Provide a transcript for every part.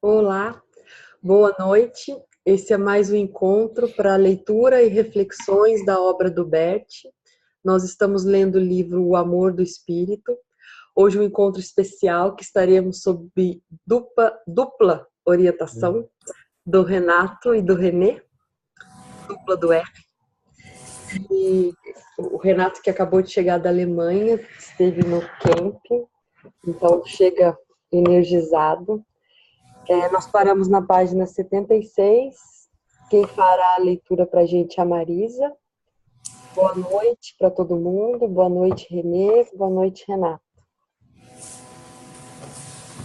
Olá, boa noite. Esse é mais um encontro para leitura e reflexões da obra do Bert. Nós estamos lendo o livro O Amor do Espírito. Hoje um encontro especial que estaremos sob dupla orientação do Renato e do Renê, dupla do R. E o Renato, que acabou de chegar da Alemanha, esteve no camping, então chega energizado. Nós paramos na página 76. Quem fará a leitura para a gente é a Marisa. Boa noite para todo mundo. Boa noite, Renê. Boa noite, Renato.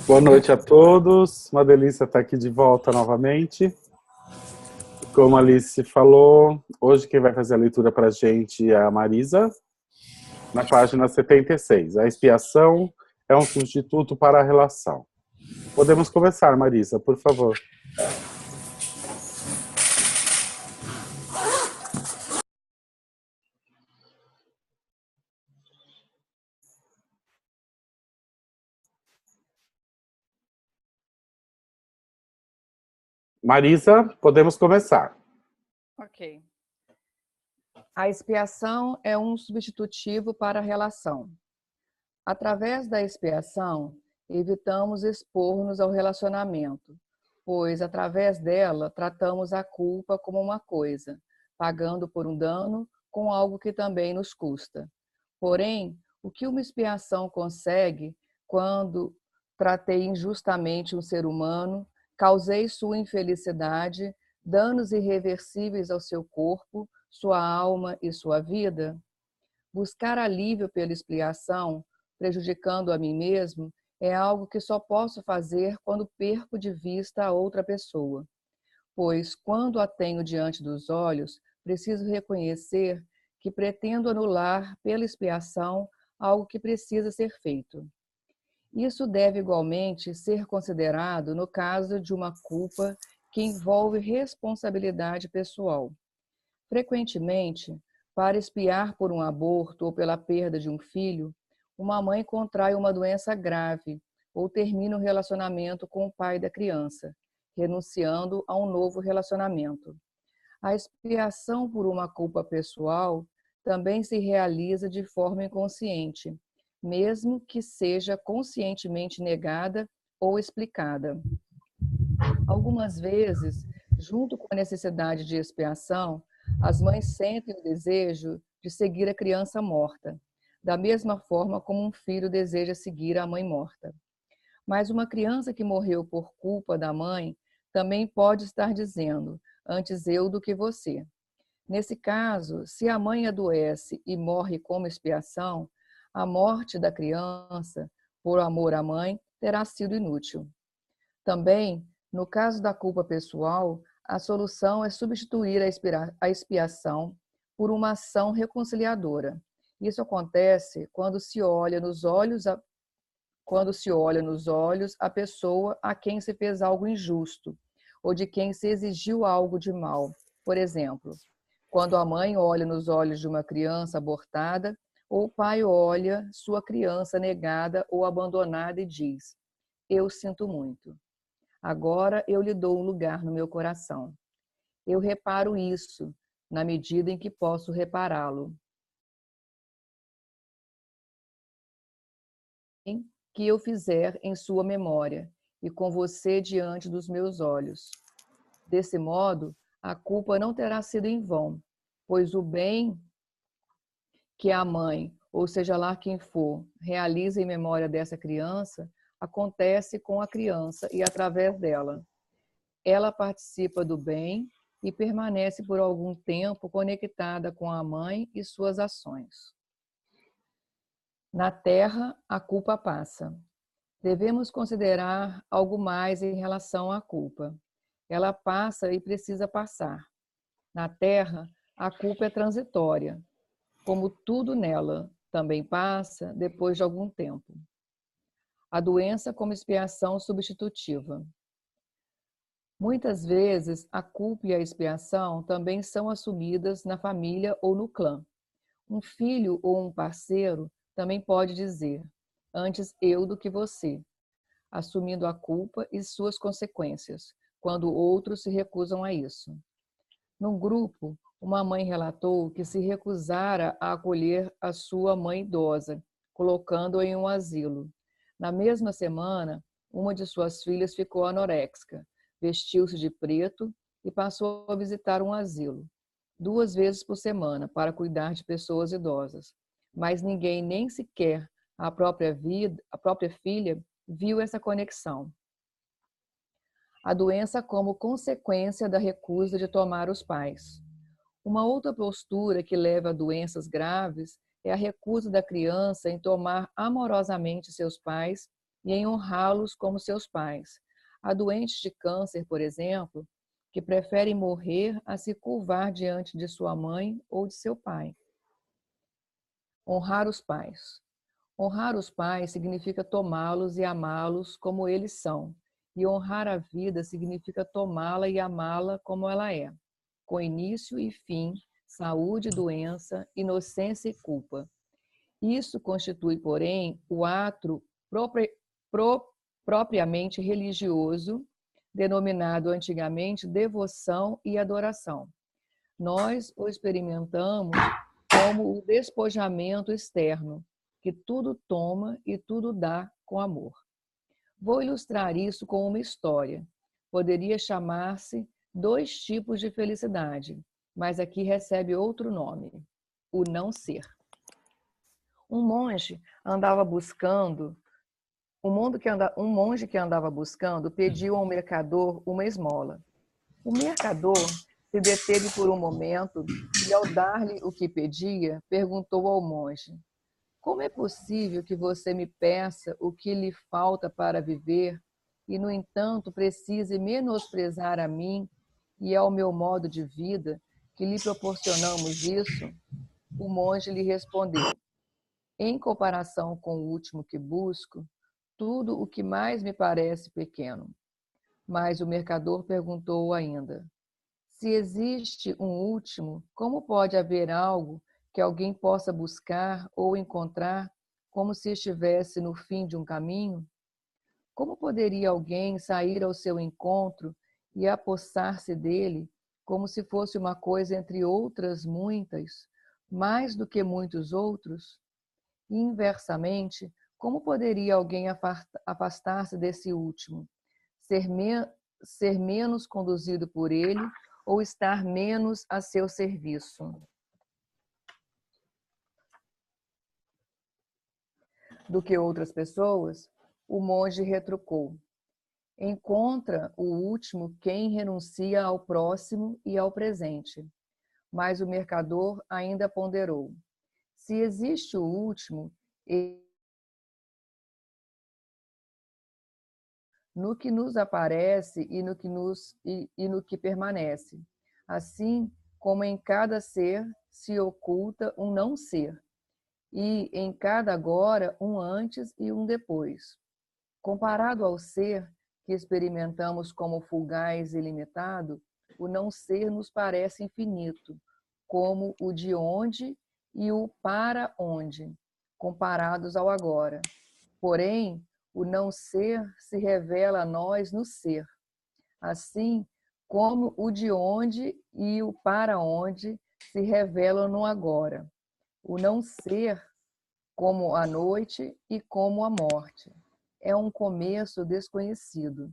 Boa noite a todos. Uma delícia estar aqui de volta novamente. Como a Alice falou, hoje quem vai fazer a leitura para a gente é a Marisa, na página 76. A expiação é um substituto para a relação. Podemos começar, Marisa, por favor. Marisa, podemos começar. Ok. A expiação é um substitutivo para a relação. Através da expiação, evitamos expor-nos ao relacionamento, pois, através dela, tratamos a culpa como uma coisa, pagando por um dano com algo que também nos custa. Porém, o que uma expiação consegue quando tratei injustamente um ser humano, causei sua infelicidade, danos irreversíveis ao seu corpo, sua alma e sua vida? Buscar alívio pela expiação, prejudicando a mim mesmo, é algo que só posso fazer quando perco de vista a outra pessoa. Pois, quando a tenho diante dos olhos, preciso reconhecer que pretendo anular pela expiação algo que precisa ser feito. Isso deve igualmente ser considerado no caso de uma culpa que envolve responsabilidade pessoal. Frequentemente, para expiar por um aborto ou pela perda de um filho, uma mãe contrai uma doença grave ou termina um relacionamento com o pai da criança, renunciando a um novo relacionamento. A expiação por uma culpa pessoal também se realiza de forma inconsciente, mesmo que seja conscientemente negada ou explicada. Algumas vezes, junto com a necessidade de expiação, as mães sentem o desejo de seguir a criança morta, da mesma forma como um filho deseja seguir a mãe morta. Mas uma criança que morreu por culpa da mãe também pode estar dizendo: antes eu do que você. Nesse caso, se a mãe adoece e morre como expiação, a morte da criança, por amor à mãe, terá sido inútil. Também, no caso da culpa pessoal, a solução é substituir a expiação por uma ação reconciliadora. Isso acontece quando se olha nos olhos a pessoa a quem se fez algo injusto ou de quem se exigiu algo de mal. Por exemplo, quando a mãe olha nos olhos de uma criança abortada ou o pai olha sua criança negada ou abandonada e diz: eu sinto muito. Agora eu lhe dou um lugar no meu coração. Eu reparo isso, na medida em que posso repará-lo. Que eu fizer em sua memória e com você diante dos meus olhos. Desse modo, a culpa não terá sido em vão, pois o bem que a mãe, ou seja lá quem for, realiza em memória dessa criança, acontece com a criança e através dela. Ela participa do bem e permanece por algum tempo conectada com a mãe e suas ações. Na Terra, a culpa passa. Devemos considerar algo mais em relação à culpa. Ela passa e precisa passar. Na Terra, a culpa é transitória, como tudo nela também passa depois de algum tempo. A doença como expiação substitutiva. Muitas vezes, a culpa e a expiação também são assumidas na família ou no clã. Um filho ou um parceiro também pode dizer: antes eu do que você. assumindo a culpa e suas consequências, quando outros se recusam a isso. Num grupo, uma mãe relatou que se recusara a acolher a sua mãe idosa, colocando-a em um asilo. Na mesma semana, uma de suas filhas ficou anoréxica, vestiu-se de preto e passou a visitar um asilo 2 vezes por semana para cuidar de pessoas idosas. Mas ninguém, nem sequer a própria filha, viu essa conexão. A doença como consequência da recusa de tomar os pais. Uma outra postura que leva a doenças graves é a recusa da criança em tomar amorosamente seus pais e em honrá-los como seus pais. Há doentes de câncer, por exemplo, que preferem morrer a se curvar diante de sua mãe ou de seu pai. Honrar os pais. Honrar os pais significa tomá-los e amá-los como eles são. E honrar a vida significa tomá-la e amá-la como ela é, com início e fim, saúde e doença, inocência e culpa. Isso constitui, porém, o ato propriamente religioso, denominado antigamente devoção e adoração. Nós o experimentamos como o despojamento externo, que tudo toma e tudo dá com amor. Vou ilustrar isso com uma história. Poderia chamar-se 2 tipos de felicidade, mas aqui recebe outro nome, o não ser. Um monge que andava buscando pediu ao mercador uma esmola. O mercador se deteve por um momento e, ao dar-lhe o que pedia, perguntou ao monge: como é possível que você me peça o que lhe falta para viver e, no entanto, precise menosprezar a mim e ao meu modo de vida, que lhe proporcionamos isso? O monge lhe respondeu: em comparação com o último que busco, tudo o que mais me parece pequeno. Mas o mercador perguntou ainda: se existe um último, como pode haver algo que alguém possa buscar ou encontrar como se estivesse no fim de um caminho? Como poderia alguém sair ao seu encontro e apossar-se dele como se fosse uma coisa entre outras muitas, mais do que muitos outros? E, inversamente, como poderia alguém afastar-se desse último, ser menos conduzido por ele ou estar menos a seu serviço do que outras pessoas? O monge retrucou: encontra o último quem renuncia ao próximo e ao presente. Mas o mercador ainda ponderou: se existe o último, no que nos aparece e no que permanece, assim como em cada ser se oculta um não ser, e em cada agora um antes e um depois. Comparado ao ser que experimentamos como fugaz e limitado, o não ser nos parece infinito, como o de onde e o para onde, comparados ao agora. Porém, o não ser se revela a nós no ser, assim como o de onde e o para onde se revelam no agora. O não ser como a noite e como a morte. É um começo desconhecido.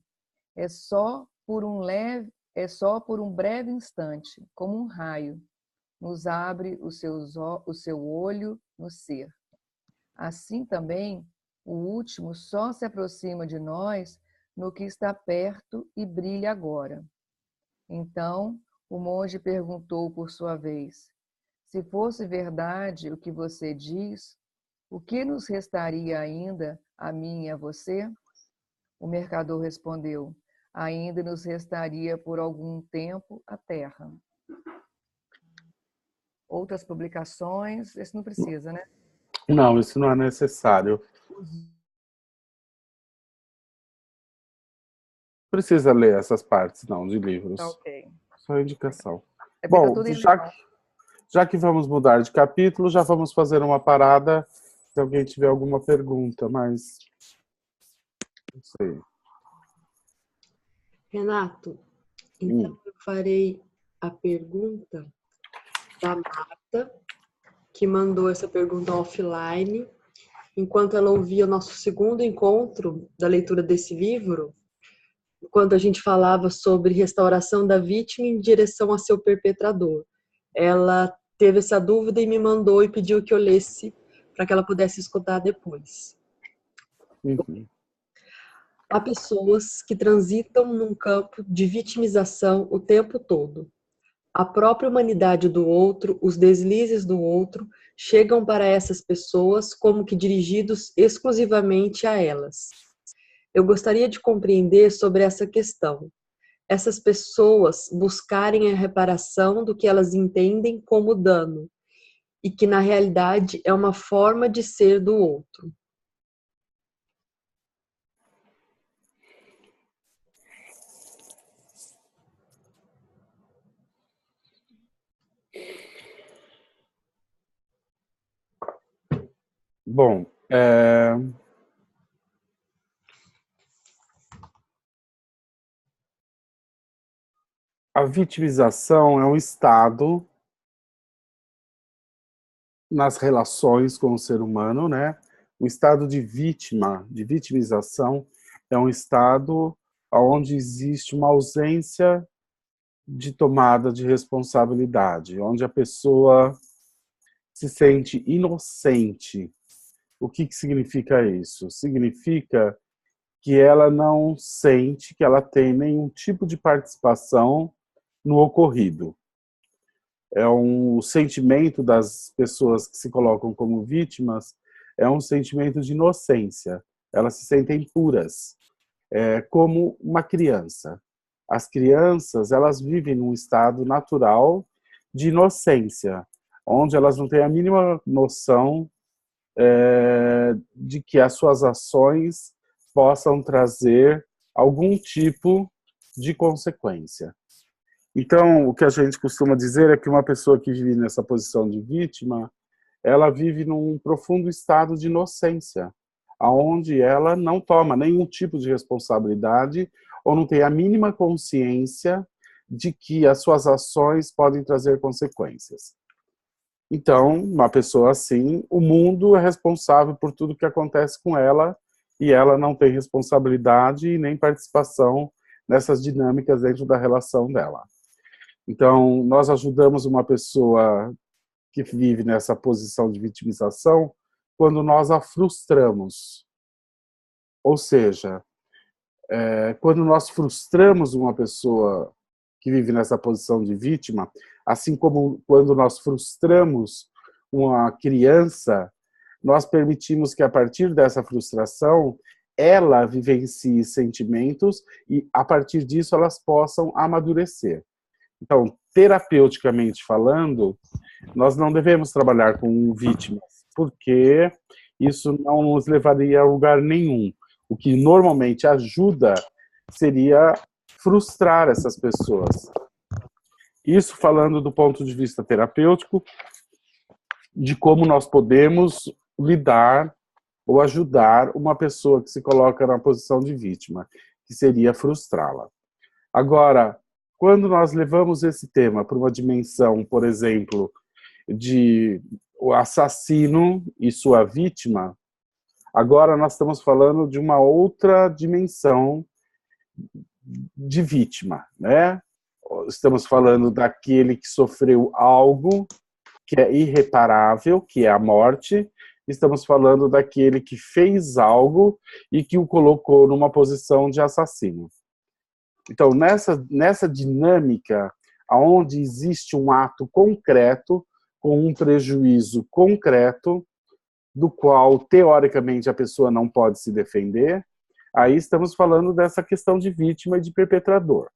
É só por um breve instante, como um raio, nos abre o seu olho no ser. Assim também, o último só se aproxima de nós no que está perto e brilha agora. Então, o monge perguntou por sua vez: se fosse verdade o que você diz, o que nos restaria ainda, a mim e a você? O mercador respondeu: ainda nos restaria por algum tempo a terra. Outras publicações, esse não precisa, né? Não, isso não é necessário. Precisa ler essas partes, não, de livros. Ok. Só indicação. Bom, já que vamos mudar de capítulo, já vamos fazer uma parada se alguém tiver alguma pergunta, mas Isso aí. Renato, então eu farei a pergunta da Marta, que mandou essa pergunta offline, enquanto ela ouvia o nosso segundo encontro da leitura desse livro, quando a gente falava sobre restauração da vítima em direção a seu perpetrador. Ela teve essa dúvida e me mandou e pediu que eu lesse para que ela pudesse escutar depois. Uhum. Há pessoas que transitam num campo de vitimização o tempo todo. A própria humanidade do outro, os deslizes do outro, chegam para essas pessoas como que dirigidos exclusivamente a elas. Eu gostaria de compreender sobre essa questão. Essas pessoas buscarem a reparação do que elas entendem como dano, e que na realidade é uma forma de ser do outro. Bom, a vitimização é um estado nas relações com o ser humano, né? O estado de vítima, de vitimização, é um estado onde existe uma ausência de tomada de responsabilidade, onde a pessoa se sente inocente. O que significa isso? Significa que ela não sente que ela tem nenhum tipo de participação no ocorrido. É um sentimento das pessoas que se colocam como vítimas, é um sentimento de inocência. Elas se sentem puras, como uma criança. As crianças, elas vivem num estado natural de inocência, onde elas não têm a mínima noção de que as suas ações possam trazer algum tipo de consequência. Então, o que a gente costuma dizer é que uma pessoa que vive nessa posição de vítima, ela vive num profundo estado de inocência, aonde ela não toma nenhum tipo de responsabilidade ou não tem a mínima consciência de que as suas ações podem trazer consequências. Então, uma pessoa assim, o mundo é responsável por tudo que acontece com ela e ela não tem responsabilidade e nem participação nessas dinâmicas dentro da relação dela. Então, nós ajudamos uma pessoa que vive nessa posição de vitimização quando nós a frustramos. Ou seja, quando nós frustramos uma pessoa que vive nessa posição de vítima, assim como quando nós frustramos uma criança, nós permitimos que a partir dessa frustração ela vivencie sentimentos e a partir disso elas possam amadurecer. Então, terapeuticamente falando, nós não devemos trabalhar com vítimas, porque isso não nos levaria a lugar nenhum. O que normalmente ajuda seria frustrar essas pessoas. Isso falando do ponto de vista terapêutico, de como nós podemos lidar ou ajudar uma pessoa que se coloca na posição de vítima, que seria frustrá-la. Agora, quando nós levamos esse tema para uma dimensão, por exemplo, de o assassino e sua vítima, agora nós estamos falando de uma outra dimensão de vítima, né? Estamos falando daquele que sofreu algo que é irreparável, que é a morte. Estamos falando daquele que fez algo e que o colocou numa posição de assassino. Então, nessa dinâmica, onde existe um ato concreto, com um prejuízo concreto, do qual, teoricamente, a pessoa não pode se defender, aí estamos falando dessa questão de vítima e de perpetrador.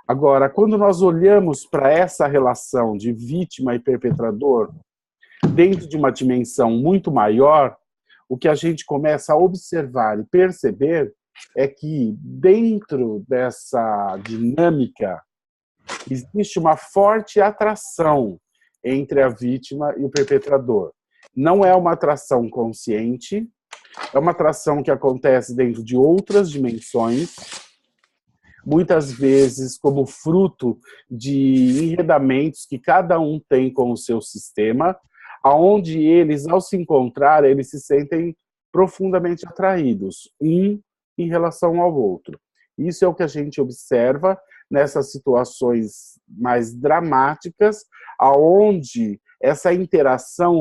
Agora, quando nós olhamos para essa relação de vítima e perpetrador, dentro de uma dimensão muito maior, o que a gente começa a observar e perceber é que dentro dessa dinâmica existe uma forte atração entre a vítima e o perpetrador. Não é uma atração consciente, É uma atração que acontece dentro de outras dimensões, muitas vezes como fruto de enredamentos que cada um tem com o seu sistema, aonde eles, ao se encontrar, eles se sentem profundamente atraídos, um em relação ao outro. Isso é o que a gente observa nessas situações mais dramáticas, aonde essa interação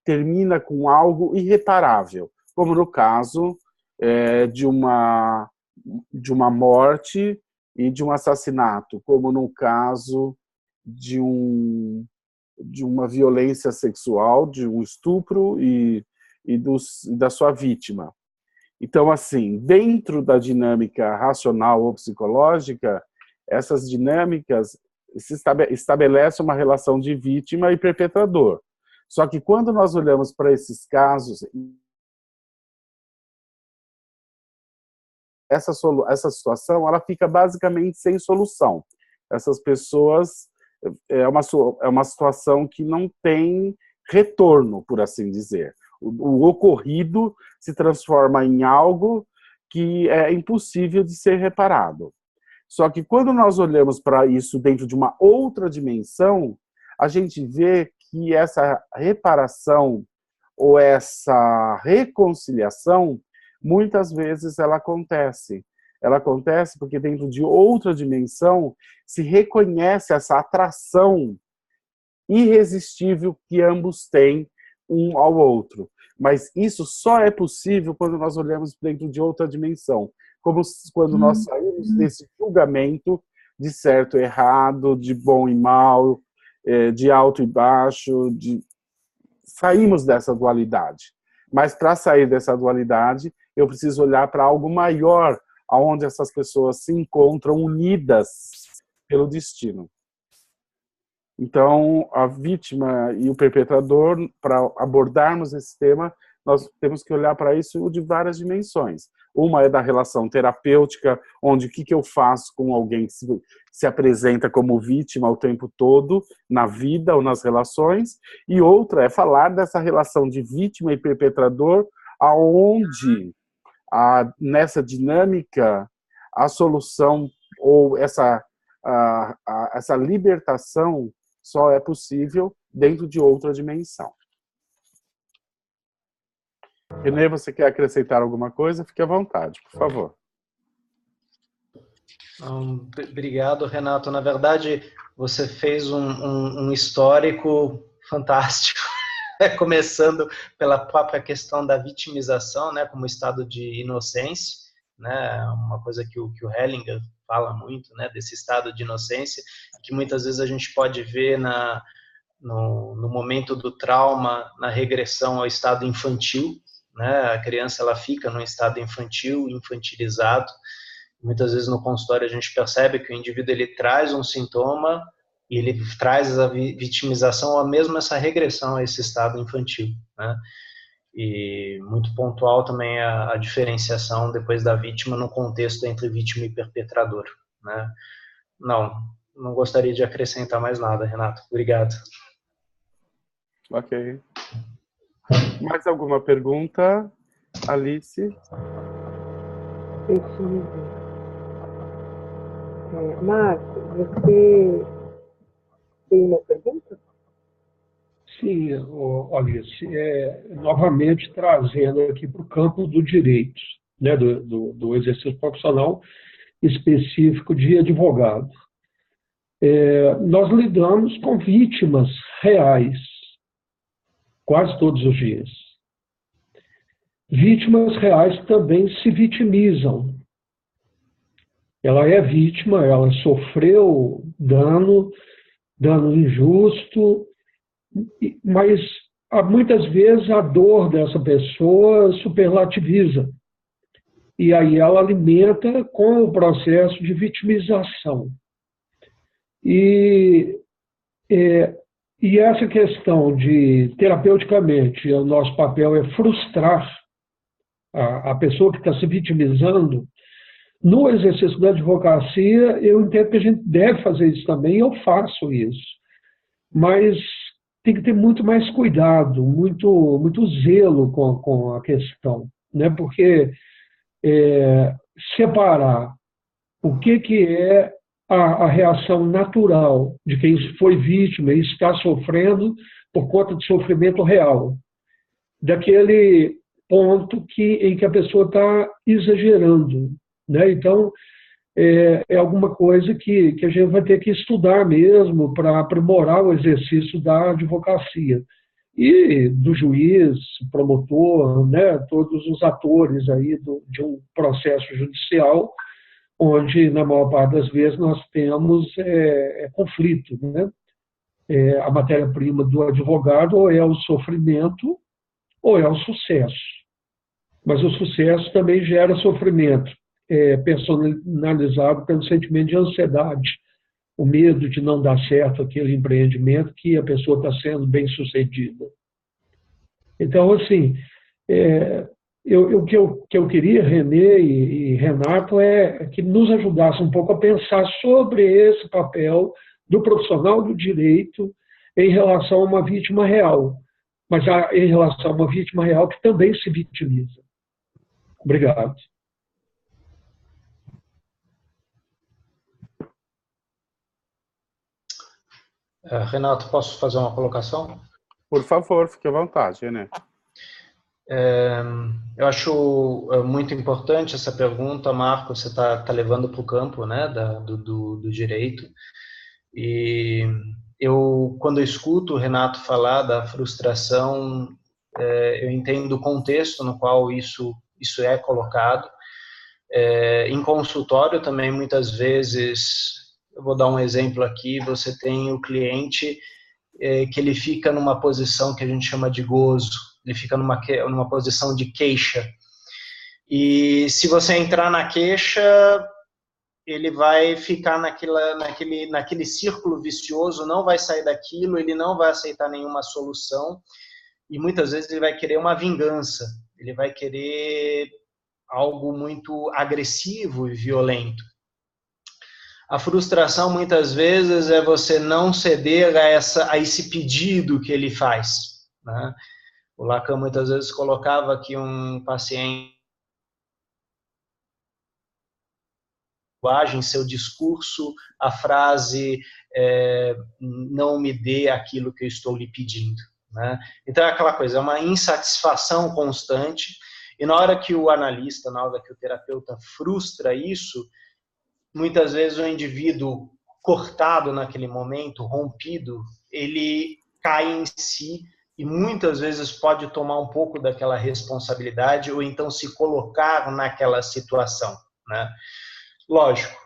termina com algo irreparável, como no caso de uma morte e de um assassinato, como no caso de uma violência sexual, de um estupro e da sua vítima. Então, assim, dentro da dinâmica racional ou psicológica, essas dinâmicas estabelecem uma relação de vítima e perpetrador. Só que quando nós olhamos para esses casos, essa situação ela fica basicamente sem solução. Essas pessoas, é uma situação que não tem retorno, por assim dizer. O ocorrido se transforma em algo que é impossível de ser reparado. Só que quando nós olhamos para isso dentro de uma outra dimensão, a gente vê que essa reparação ou essa reconciliação, muitas vezes ela acontece. Ela acontece porque dentro de outra dimensão se reconhece essa atração irresistível que ambos têm um ao outro. Mas isso só é possível quando nós olhamos dentro de outra dimensão. Como quando nós saímos desse julgamento de certo e errado, de bom e mal, de alto e baixo, saímos dessa dualidade. Mas para sair dessa dualidade, eu preciso olhar para algo maior, onde essas pessoas se encontram unidas pelo destino. Então, a vítima e o perpetrador, para abordarmos esse tema, nós temos que olhar para isso de várias dimensões. Uma é da relação terapêutica, onde o que eu faço com alguém que se apresenta como vítima o tempo todo, na vida ou nas relações, e outra é falar dessa relação de vítima e perpetrador, aonde, nessa dinâmica, a solução ou essa libertação só é possível dentro de outra dimensão. Renê, você quer acrescentar alguma coisa? Fique à vontade, por favor. Obrigado, Renato. Na verdade, você fez um histórico fantástico, começando pela própria questão da vitimização, né, como estado de inocência, né, uma coisa que o Hellinger fala muito, né, desse estado de inocência, que muitas vezes a gente pode ver no momento do trauma, na regressão ao estado infantil, né, a criança ela fica num estado infantil, infantilizado. Muitas vezes no consultório a gente percebe que o indivíduo ele traz um sintoma e ele traz a vitimização ou mesmo essa regressão a esse estado infantil, né? E muito pontual também a diferenciação depois da vítima no contexto entre vítima e perpetrador, né? Não gostaria de acrescentar mais nada, Renato. Obrigado. Ok. Mais alguma pergunta, Alice? Deixa eu ver. Marco, você tem uma pergunta? Sim, Alice, novamente trazendo aqui para o campo do direito, né, do exercício profissional específico de advogado. Nós lidamos com vítimas reais, quase todos os dias. Vítimas reais também se vitimizam. Ela é vítima, ela sofreu dano injusto, mas muitas vezes a dor dessa pessoa superlativiza. E aí ela alimenta com o processo de vitimização. E essa questão de, terapeuticamente, o nosso papel é frustrar a pessoa que está se vitimizando. No exercício da advocacia, eu entendo que a gente deve fazer isso também, eu faço isso. Mas tem que ter muito mais cuidado, muito zelo com a questão, né? Porque separar o que é a reação natural de quem foi vítima e está sofrendo por conta de sofrimento real, daquele ponto em que a pessoa está exagerando, né? Então, é alguma coisa que a gente vai ter que estudar mesmo para aprimorar o exercício da advocacia. E do juiz, promotor, né, todos os atores aí de um processo judicial, onde, na maior parte das vezes, nós temos conflito, né? A matéria-prima do advogado ou é o sofrimento ou é o sucesso. Mas o sucesso também gera sofrimento, personalizado pelo sentimento de ansiedade, o medo de não dar certo aquele empreendimento que a pessoa está sendo bem-sucedida. Então, assim, o que eu queria, Renê e Renato, é que nos ajudasse um pouco a pensar sobre esse papel do profissional do direito em relação a uma vítima real, mas em relação a uma vítima real que também se vitimiza. Obrigado. Renato, posso fazer uma colocação? Por favor, fique à vontade, né? Eu acho muito importante essa pergunta, Marco, você está levando para o campo, né, do direito. E quando eu escuto o Renato falar da frustração, eu entendo o contexto no qual isso é colocado. Em consultório também, muitas vezes, eu vou dar um exemplo aqui, você tem o cliente que ele fica numa posição que a gente chama de gozo, ele fica numa posição de queixa. E se você entrar na queixa, ele vai ficar naquele círculo vicioso, não vai sair daquilo, ele não vai aceitar nenhuma solução, e muitas vezes ele vai querer uma vingança, ele vai querer algo muito agressivo e violento. A frustração, muitas vezes, é você não ceder a esse pedido que ele faz, né? O Lacan, muitas vezes, colocava que um paciente, em seu discurso, a frase não me dê aquilo que eu estou lhe pedindo, né? Então, é aquela coisa, é uma insatisfação constante, e na hora que o analista, na hora que o terapeuta frustra isso, muitas vezes o indivíduo cortado naquele momento, rompido, ele cai em si e muitas vezes pode tomar um pouco daquela responsabilidade ou então se colocar naquela situação, né? Lógico,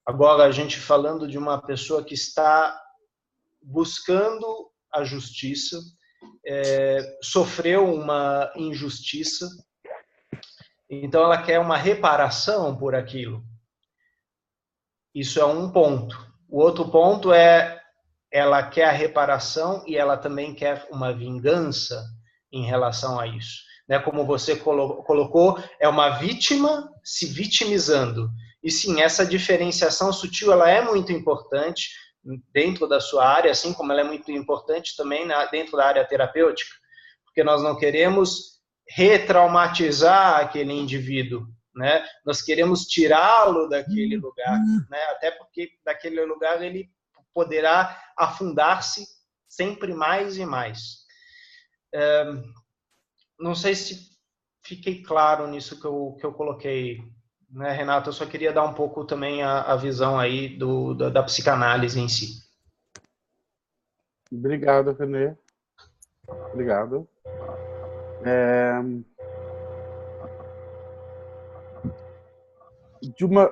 agora a gente falando de uma pessoa que está buscando a justiça, sofreu uma injustiça, então ela quer uma reparação por aquilo. Isso é um ponto. O outro ponto é ela quer a reparação e ela também quer uma vingança em relação a isso. Né? Como você colocou, é uma vítima se vitimizando. E sim, essa diferenciação sutil ela é muito importante dentro da sua área, assim como ela é muito importante também dentro da área terapêutica, porque nós não queremos retraumatizar aquele indivíduo, né? Nós queremos tirá-lo daquele lugar, né? Até porque daquele lugar ele poderá afundar-se sempre mais e mais. Não sei se fiquei claro nisso que eu coloquei, né, Renato? Eu só queria dar um pouco também a visão aí da psicanálise em si. Obrigado, Renê. Obrigado.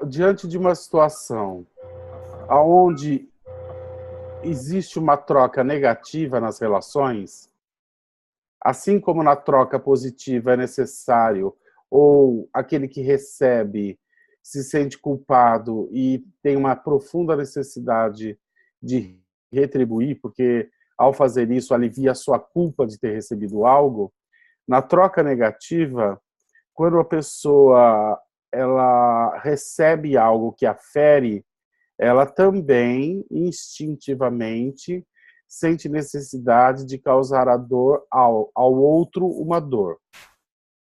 Diante de uma situação onde existe uma troca negativa nas relações, assim como na troca positiva é necessário, ou aquele que recebe se sente culpado e tem uma profunda necessidade de retribuir, porque ao fazer isso alivia a sua culpa de ter recebido algo, na troca negativa, quando a pessoa ela recebe algo que a fere, ela também instintivamente sente necessidade de causar a dor ao outro uma dor.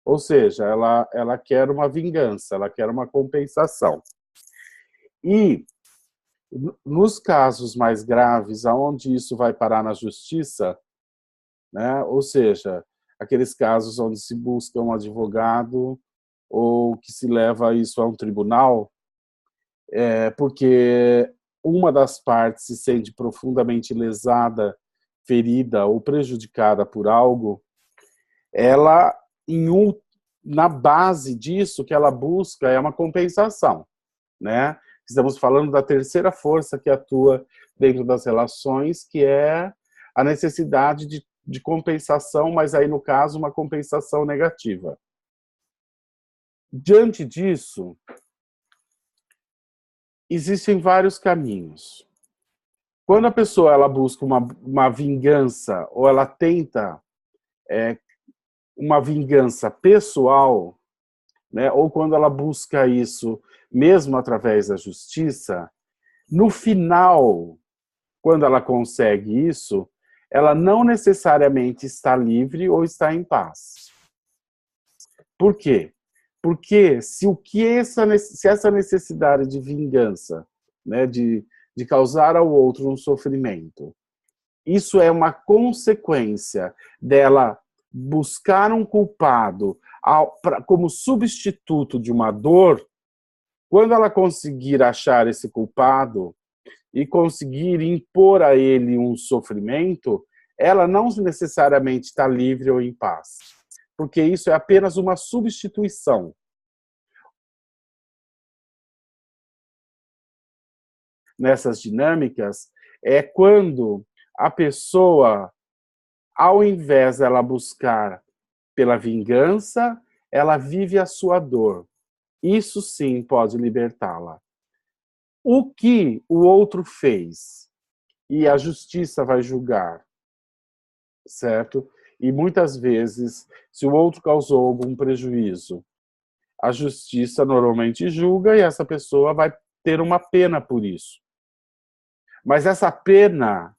Ou seja, ela quer uma vingança, ela quer uma compensação. E nos casos mais graves, aonde isso vai parar na justiça, né? Ou seja, aqueles casos onde se busca um advogado ou que se leva isso a um tribunal, porque uma das partes se sente profundamente lesada, ferida ou prejudicada por algo, ela, na base disso, que ela busca é uma compensação, né? Estamos falando da terceira força que atua dentro das relações, que é a necessidade de compensação, mas aí, no caso, uma compensação negativa. Diante disso, existem vários caminhos. Quando a pessoa ela busca uma vingança, ou ela tenta uma vingança pessoal, né, ou quando ela busca isso mesmo através da justiça, no final, quando ela consegue isso, ela não necessariamente está livre ou está em paz. Por quê? Porque se essa necessidade de vingança, né, de causar ao outro um sofrimento, isso é uma consequência dela buscar um culpado como substituto de uma dor, quando ela conseguir achar esse culpado e conseguir impor a ele um sofrimento, ela não necessariamente está livre ou em paz, porque isso é apenas uma substituição. Nessas dinâmicas, é quando a pessoa, ao invés dela buscar pela vingança, ela vive a sua dor. Isso sim pode libertá-la. O que o outro fez, e a justiça vai julgar, certo? E muitas vezes, se o outro causou algum prejuízo, a justiça normalmente julga e essa pessoa vai ter uma pena por isso. Mas essa pena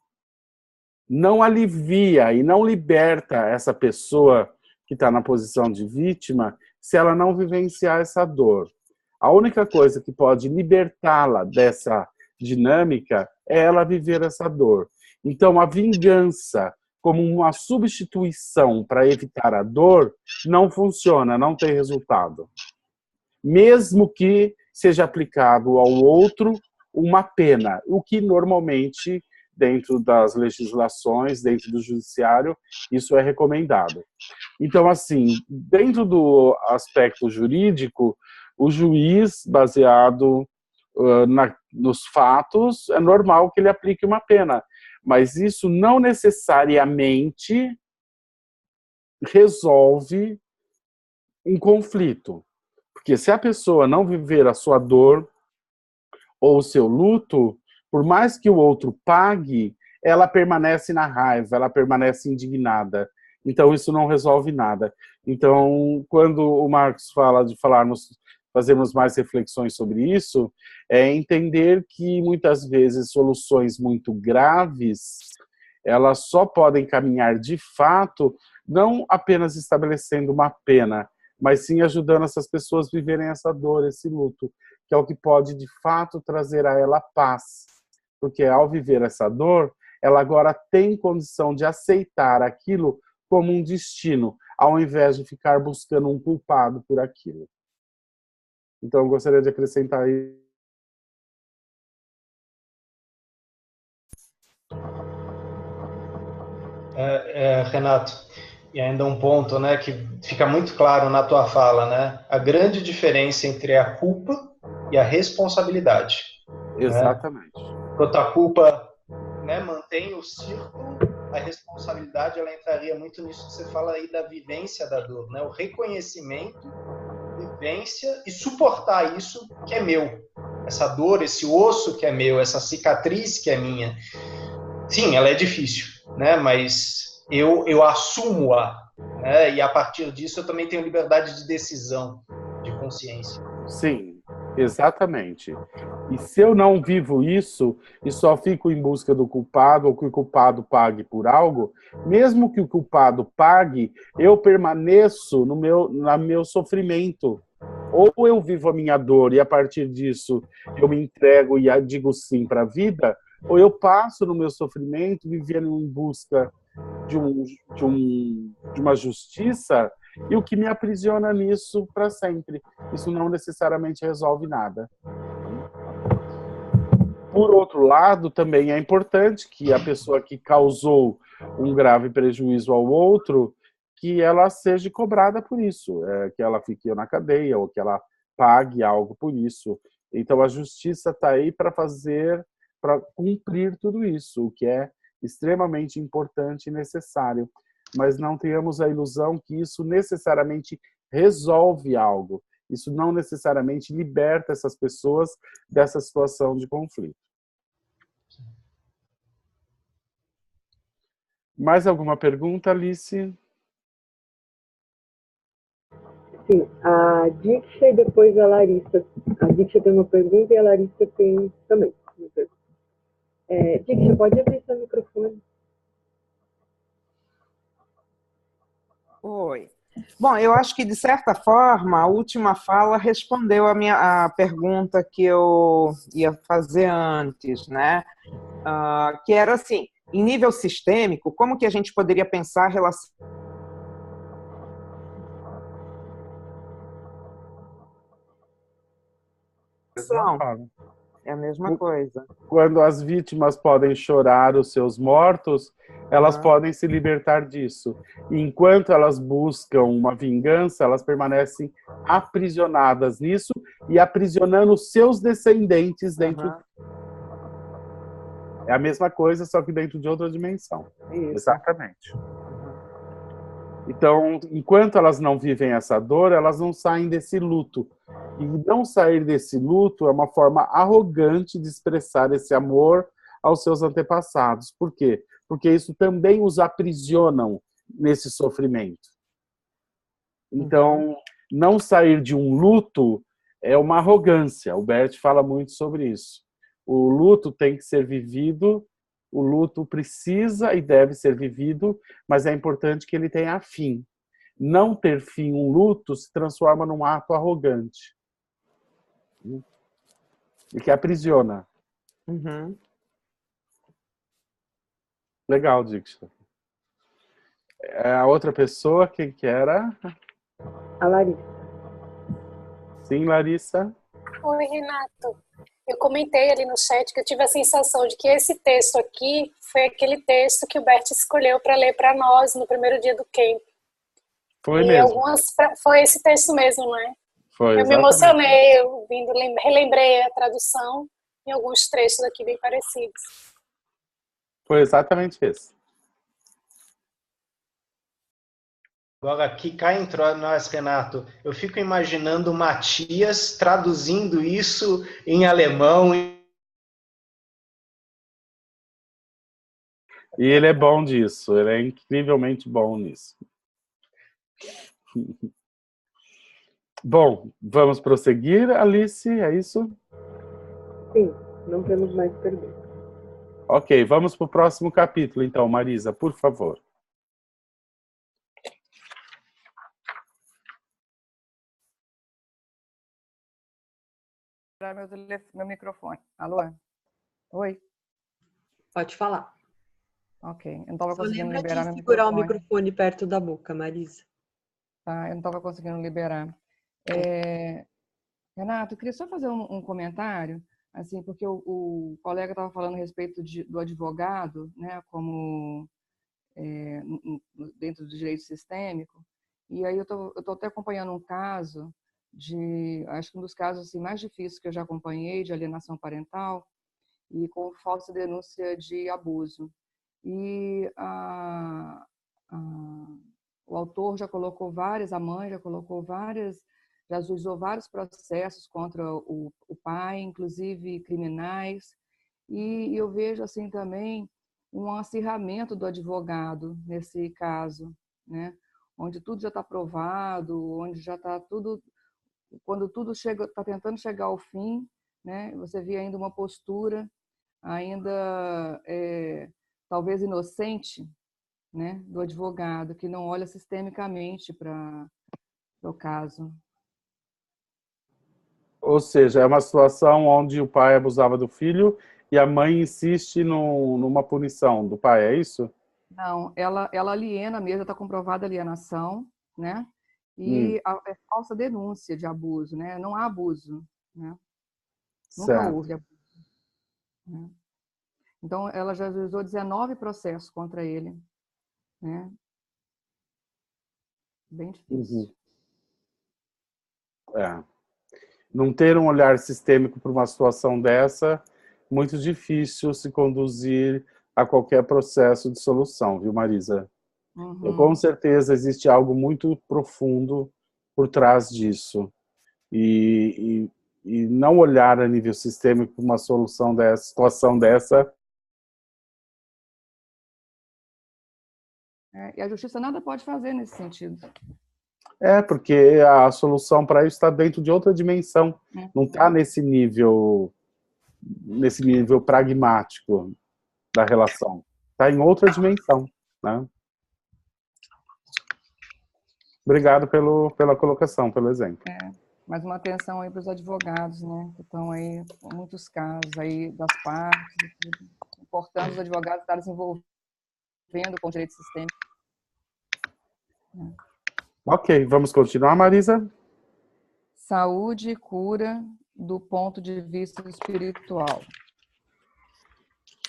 não alivia e não liberta essa pessoa que está na posição de vítima se ela não vivenciar essa dor. A única coisa que pode libertá-la dessa dinâmica é ela viver essa dor. Então, a vingança como uma substituição para evitar a dor não funciona, não tem resultado. Mesmo que seja aplicado ao outro uma pena, o que normalmente, dentro das legislações, dentro do judiciário, isso é recomendado. Então, assim, dentro do aspecto jurídico, o juiz, baseado nos fatos, é normal que ele aplique uma pena, mas isso não necessariamente resolve um conflito. Porque se a pessoa não viver a sua dor ou o seu luto, por mais que o outro pague, ela permanece na raiva, ela permanece indignada. Então, isso não resolve nada. Então, quando o Marcos fala de fazermos mais reflexões sobre isso, é entender que, muitas vezes, soluções muito graves, elas só podem caminhar de fato, não apenas estabelecendo uma pena, mas sim ajudando essas pessoas a viverem essa dor, esse luto, que é o que pode, de fato, trazer a ela paz. Porque, ao viver essa dor, ela agora tem condição de aceitar aquilo como um destino, ao invés de ficar buscando um culpado por aquilo. Então, eu gostaria de acrescentar aí. Renato, e ainda um ponto, né, que fica muito claro na tua fala, né? A grande diferença entre a culpa e a responsabilidade. Exatamente. Né? Enquanto a culpa, né, mantém o círculo, a responsabilidade ela entraria muito nisso que você fala aí da vivência da dor, né? O reconhecimento, vivência e suportar isso que é meu. Essa dor, esse osso que é meu, essa cicatriz que é minha. Sim, ela é difícil, né? Mas eu assumo-a, né? E a partir disso eu também tenho liberdade de decisão, de consciência. Sim, Exatamente. E se eu não vivo isso e só fico em busca do culpado, ou que o culpado pague por algo, mesmo que o culpado pague, eu permaneço no meu sofrimento. Ou eu vivo a minha dor e a partir disso eu me entrego e digo sim para a vida, ou eu passo no meu sofrimento vivendo em busca de, de uma justiça e o que me aprisiona nisso para sempre. Isso não necessariamente resolve nada. Por outro lado, também é importante que a pessoa que causou um grave prejuízo ao outro, que ela seja cobrada por isso, que ela fique na cadeia ou que ela pague algo por isso. Então, a justiça está aí para cumprir tudo isso, o que é extremamente importante e necessário. Mas não tenhamos a ilusão que isso necessariamente resolve algo. Isso não necessariamente liberta essas pessoas dessa situação de conflito. Mais alguma pergunta, Alice? Sim, a Diksha e depois a Larissa. A Diksha tem uma pergunta e a Larissa tem também uma pergunta. Diksha, pode abrir seu microfone. Oi. Bom, eu acho que, de certa forma, a última fala respondeu a pergunta que eu ia fazer antes, né? Que era assim, em nível sistêmico, como que a gente poderia pensar a relação... É a mesma coisa. Quando as vítimas podem chorar os seus mortos, elas podem se libertar disso. E enquanto elas buscam uma vingança, elas permanecem aprisionadas nisso e aprisionando os seus descendentes dentro. É a mesma coisa, só que dentro de outra dimensão. Isso. Exatamente. Então, enquanto elas não vivem essa dor, elas não saem desse luto. E não sair desse luto é uma forma arrogante de expressar esse amor aos seus antepassados. Por quê? Porque isso também os aprisionam nesse sofrimento. Então, não sair de um luto é uma arrogância. O Bert fala muito sobre isso. O luto tem que ser vivido, o luto precisa e deve ser vivido, mas é importante que ele tenha fim. Não ter fim, um luto, se transforma num ato arrogante. E que aprisiona. Legal, Diksha. A outra pessoa, quem que era? A Larissa. Sim, Larissa. Oi, Renato. Eu comentei ali no chat que eu tive a sensação de que esse texto aqui foi aquele texto que o Bert escolheu para ler para nós no primeiro dia do camp. Foi mesmo. Foi esse texto mesmo, não é? Foi, eu me emocionei, relembrei a tradução em alguns trechos aqui bem parecidos. Foi exatamente esse. Agora, aqui cá entre nós, Renato, eu fico imaginando o Matias traduzindo isso em alemão. E ele é bom disso, ele é incrivelmente bom nisso. Bom, vamos prosseguir, Alice, é isso? Sim, não temos mais perguntas. Ok, vamos para o próximo capítulo, então, Marisa, por favor. Meu microfone. Alô? Oi? Pode falar. Ok, eu não estava conseguindo liberar meu microfone. Segurar o microfone perto da boca, Marisa. Tá, eu não estava conseguindo liberar. Renato, eu queria só fazer um comentário, assim, porque o colega estava falando a respeito do advogado, né, como dentro do direito sistêmico, e aí eu tô até acompanhando um caso acho que um dos casos assim, mais difíceis que eu já acompanhei de alienação parental e com falsa denúncia de abuso. E o autor já colocou a mãe já colocou já ajuizou vários processos contra o pai, inclusive criminais, e eu vejo assim também um acirramento do advogado nesse caso, né? Onde tudo já está provado, onde já está tudo quando tudo está tentando chegar ao fim, né? Você vê ainda uma postura ainda talvez inocente, né, do advogado, que não olha sistemicamente para o caso. Ou seja, é uma situação onde o pai abusava do filho e a mãe insiste numa punição do pai, é isso? Não, ela aliena mesmo, está comprovada a alienação, né? Hum, E é falsa denúncia de abuso, né? Não há abuso, né? Nunca certo. houve abuso, né? Então, ela já ajuizou 19 processos contra ele, né? Bem Uhum. difícil. É. Não ter um olhar sistêmico para uma situação dessa, muito difícil se conduzir a qualquer processo de solução, viu, Marisa? Eu, com Uhum. certeza existe algo muito profundo por trás disso. E não olhar a nível sistêmico para uma solução dessa, situação dessa. E a justiça nada pode fazer nesse sentido. Porque a solução para isso está dentro de outra dimensão, não está nesse nível pragmático da relação, está em outra dimensão, né? Obrigado pela colocação, pelo exemplo. Mais uma atenção aí para os advogados, né? Que estão aí com muitos casos aí das partes. Importante os advogados estarem se envolvendo com o direito sistêmico. Ok, vamos continuar, Marisa? Saúde e cura do ponto de vista espiritual.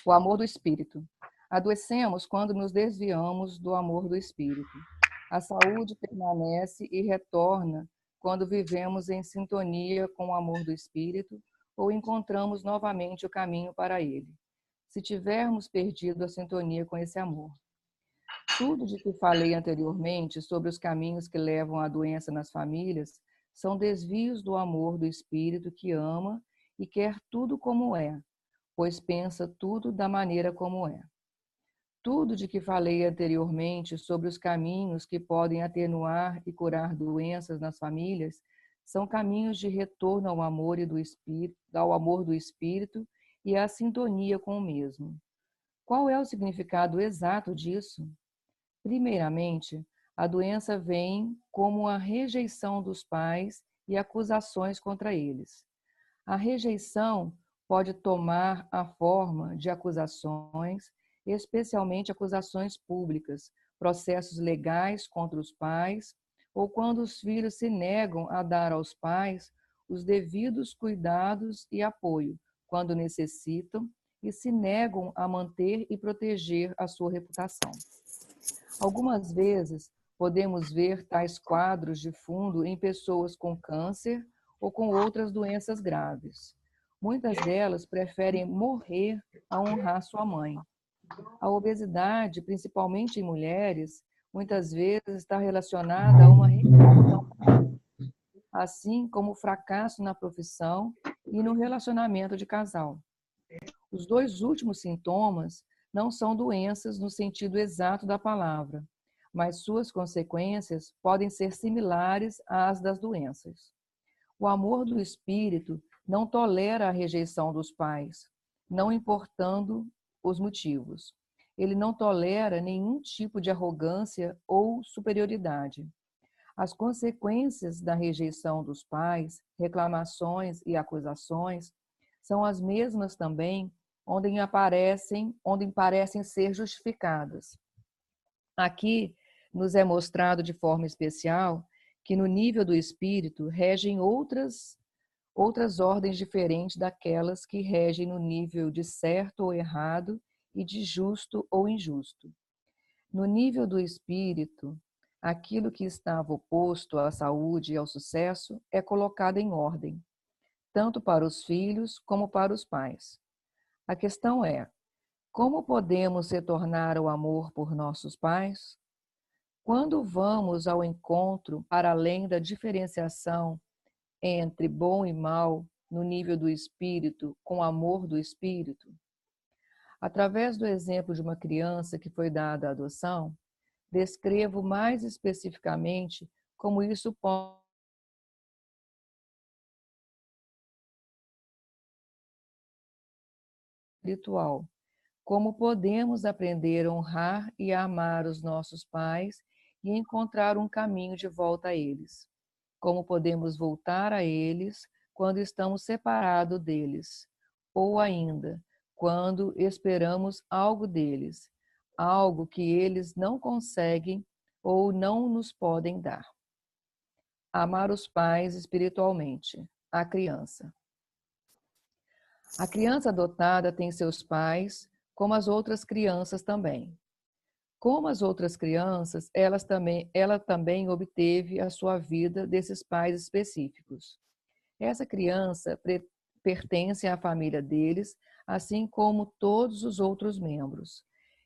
O amor do espírito. Adoecemos quando nos desviamos do amor do espírito. A saúde permanece e retorna quando vivemos em sintonia com o amor do espírito ou encontramos novamente o caminho para ele, se tivermos perdido a sintonia com esse amor. Tudo de que falei anteriormente sobre os caminhos que levam à doença nas famílias são desvios do amor do espírito que ama e quer tudo como é, pois pensa tudo da maneira como é. Tudo de que falei anteriormente sobre os caminhos que podem atenuar e curar doenças nas famílias são caminhos de retorno ao amor do espírito e à sintonia com o mesmo. Qual é o significado exato disso? Primeiramente, a doença vem como a rejeição dos pais e acusações contra eles. A rejeição pode tomar a forma de acusações, especialmente acusações públicas, processos legais contra os pais, ou quando os filhos se negam a dar aos pais os devidos cuidados e apoio, quando necessitam, e se negam a manter e proteger a sua reputação. Algumas vezes, podemos ver tais quadros de fundo em pessoas com câncer ou com outras doenças graves. Muitas delas preferem morrer a honrar sua mãe. A obesidade, principalmente em mulheres, muitas vezes está relacionada a uma rejeição, assim como o fracasso na profissão e no relacionamento de casal. Os dois últimos sintomas não são doenças no sentido exato da palavra, mas suas consequências podem ser similares às das doenças. O amor do espírito não tolera a rejeição dos pais, não importando os motivos. Ele não tolera nenhum tipo de arrogância ou superioridade. As consequências da rejeição dos pais, reclamações e acusações, são as mesmas também onde parecem ser justificadas. Aqui nos é mostrado de forma especial que no nível do espírito regem outras ordens diferentes daquelas que regem no nível de certo ou errado e de justo ou injusto. No nível do espírito, aquilo que estava oposto à saúde e ao sucesso é colocado em ordem, tanto para os filhos como para os pais. A questão é: como podemos retornar ao amor por nossos pais? Quando vamos ao encontro para além da diferenciação entre bom e mal no nível do espírito com o amor do espírito? Através do exemplo de uma criança que foi dada à adoção, descrevo mais especificamente como isso pode espiritual. Como podemos aprender a honrar e a amar os nossos pais e encontrar um caminho de volta a eles? Como podemos voltar a eles quando estamos separados deles? Ou ainda, quando esperamos algo deles, algo que eles não conseguem ou não nos podem dar. Amar os pais espiritualmente. A criança. A criança adotada tem seus pais, como as outras crianças também. Como as outras crianças, ela também obteve a sua vida desses pais específicos. Essa criança pertence à família deles, assim como todos os outros membros.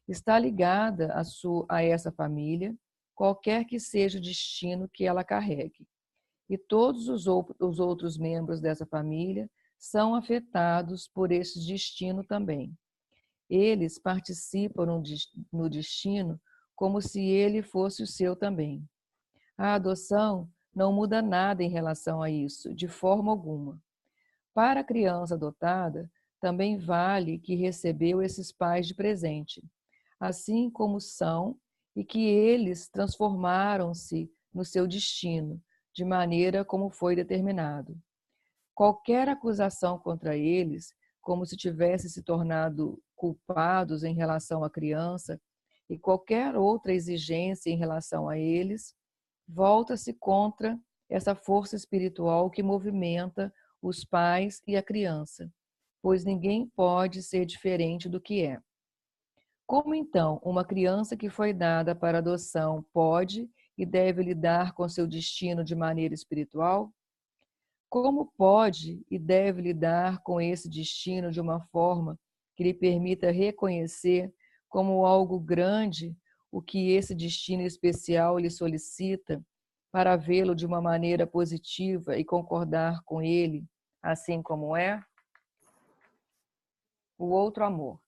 Está ligada a essa família, qualquer que seja o destino que ela carregue. E todos os outros membros dessa família são afetados por esse destino também. Eles participam no destino como se ele fosse o seu também. A adoção não muda nada em relação a isso, de forma alguma. Para a criança adotada, também vale que recebeu esses pais de presente, assim como são e que eles transformaram-se no seu destino, de maneira como foi determinado. Qualquer acusação contra eles, como se tivessem se tornado culpados em relação à criança, e qualquer outra exigência em relação a eles, volta-se contra essa força espiritual que movimenta os pais e a criança, pois ninguém pode ser diferente do que é. Como então uma criança que foi dada para adoção pode e deve lidar com seu destino de maneira espiritual? Como pode e deve lidar com esse destino de uma forma que lhe permita reconhecer como algo grande o que esse destino especial lhe solicita para vê-lo de uma maneira positiva e concordar com ele, assim como é? O outro amor.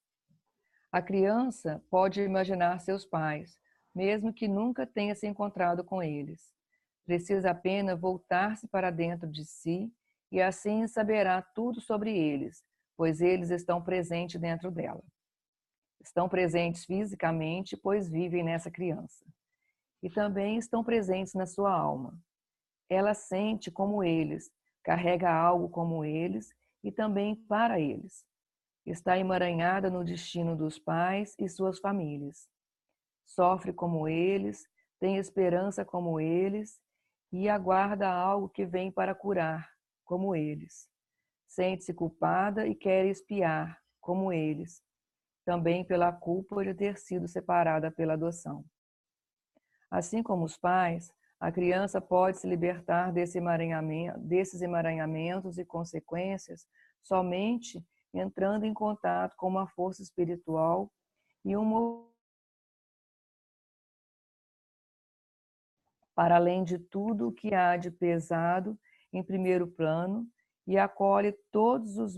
A criança pode imaginar seus pais, mesmo que nunca tenha se encontrado com eles. Precisa apenas voltar-se para dentro de si e assim saberá tudo sobre eles, pois eles estão presentes dentro dela. Estão presentes fisicamente, pois vivem nessa criança. E também estão presentes na sua alma. Ela sente como eles, carrega algo como eles e também para eles. Está emaranhada no destino dos pais e suas famílias. Sofre como eles, tem esperança como eles e aguarda algo que vem para curar, como eles. Sente-se culpada e quer expiar, como eles, também pela culpa de ter sido separada pela adoção. Assim como os pais, a criança pode se libertar desses emaranhamentos e consequências somente entrando em contato com uma força espiritual e para além de tudo o que há de pesado em primeiro plano e acolhe todos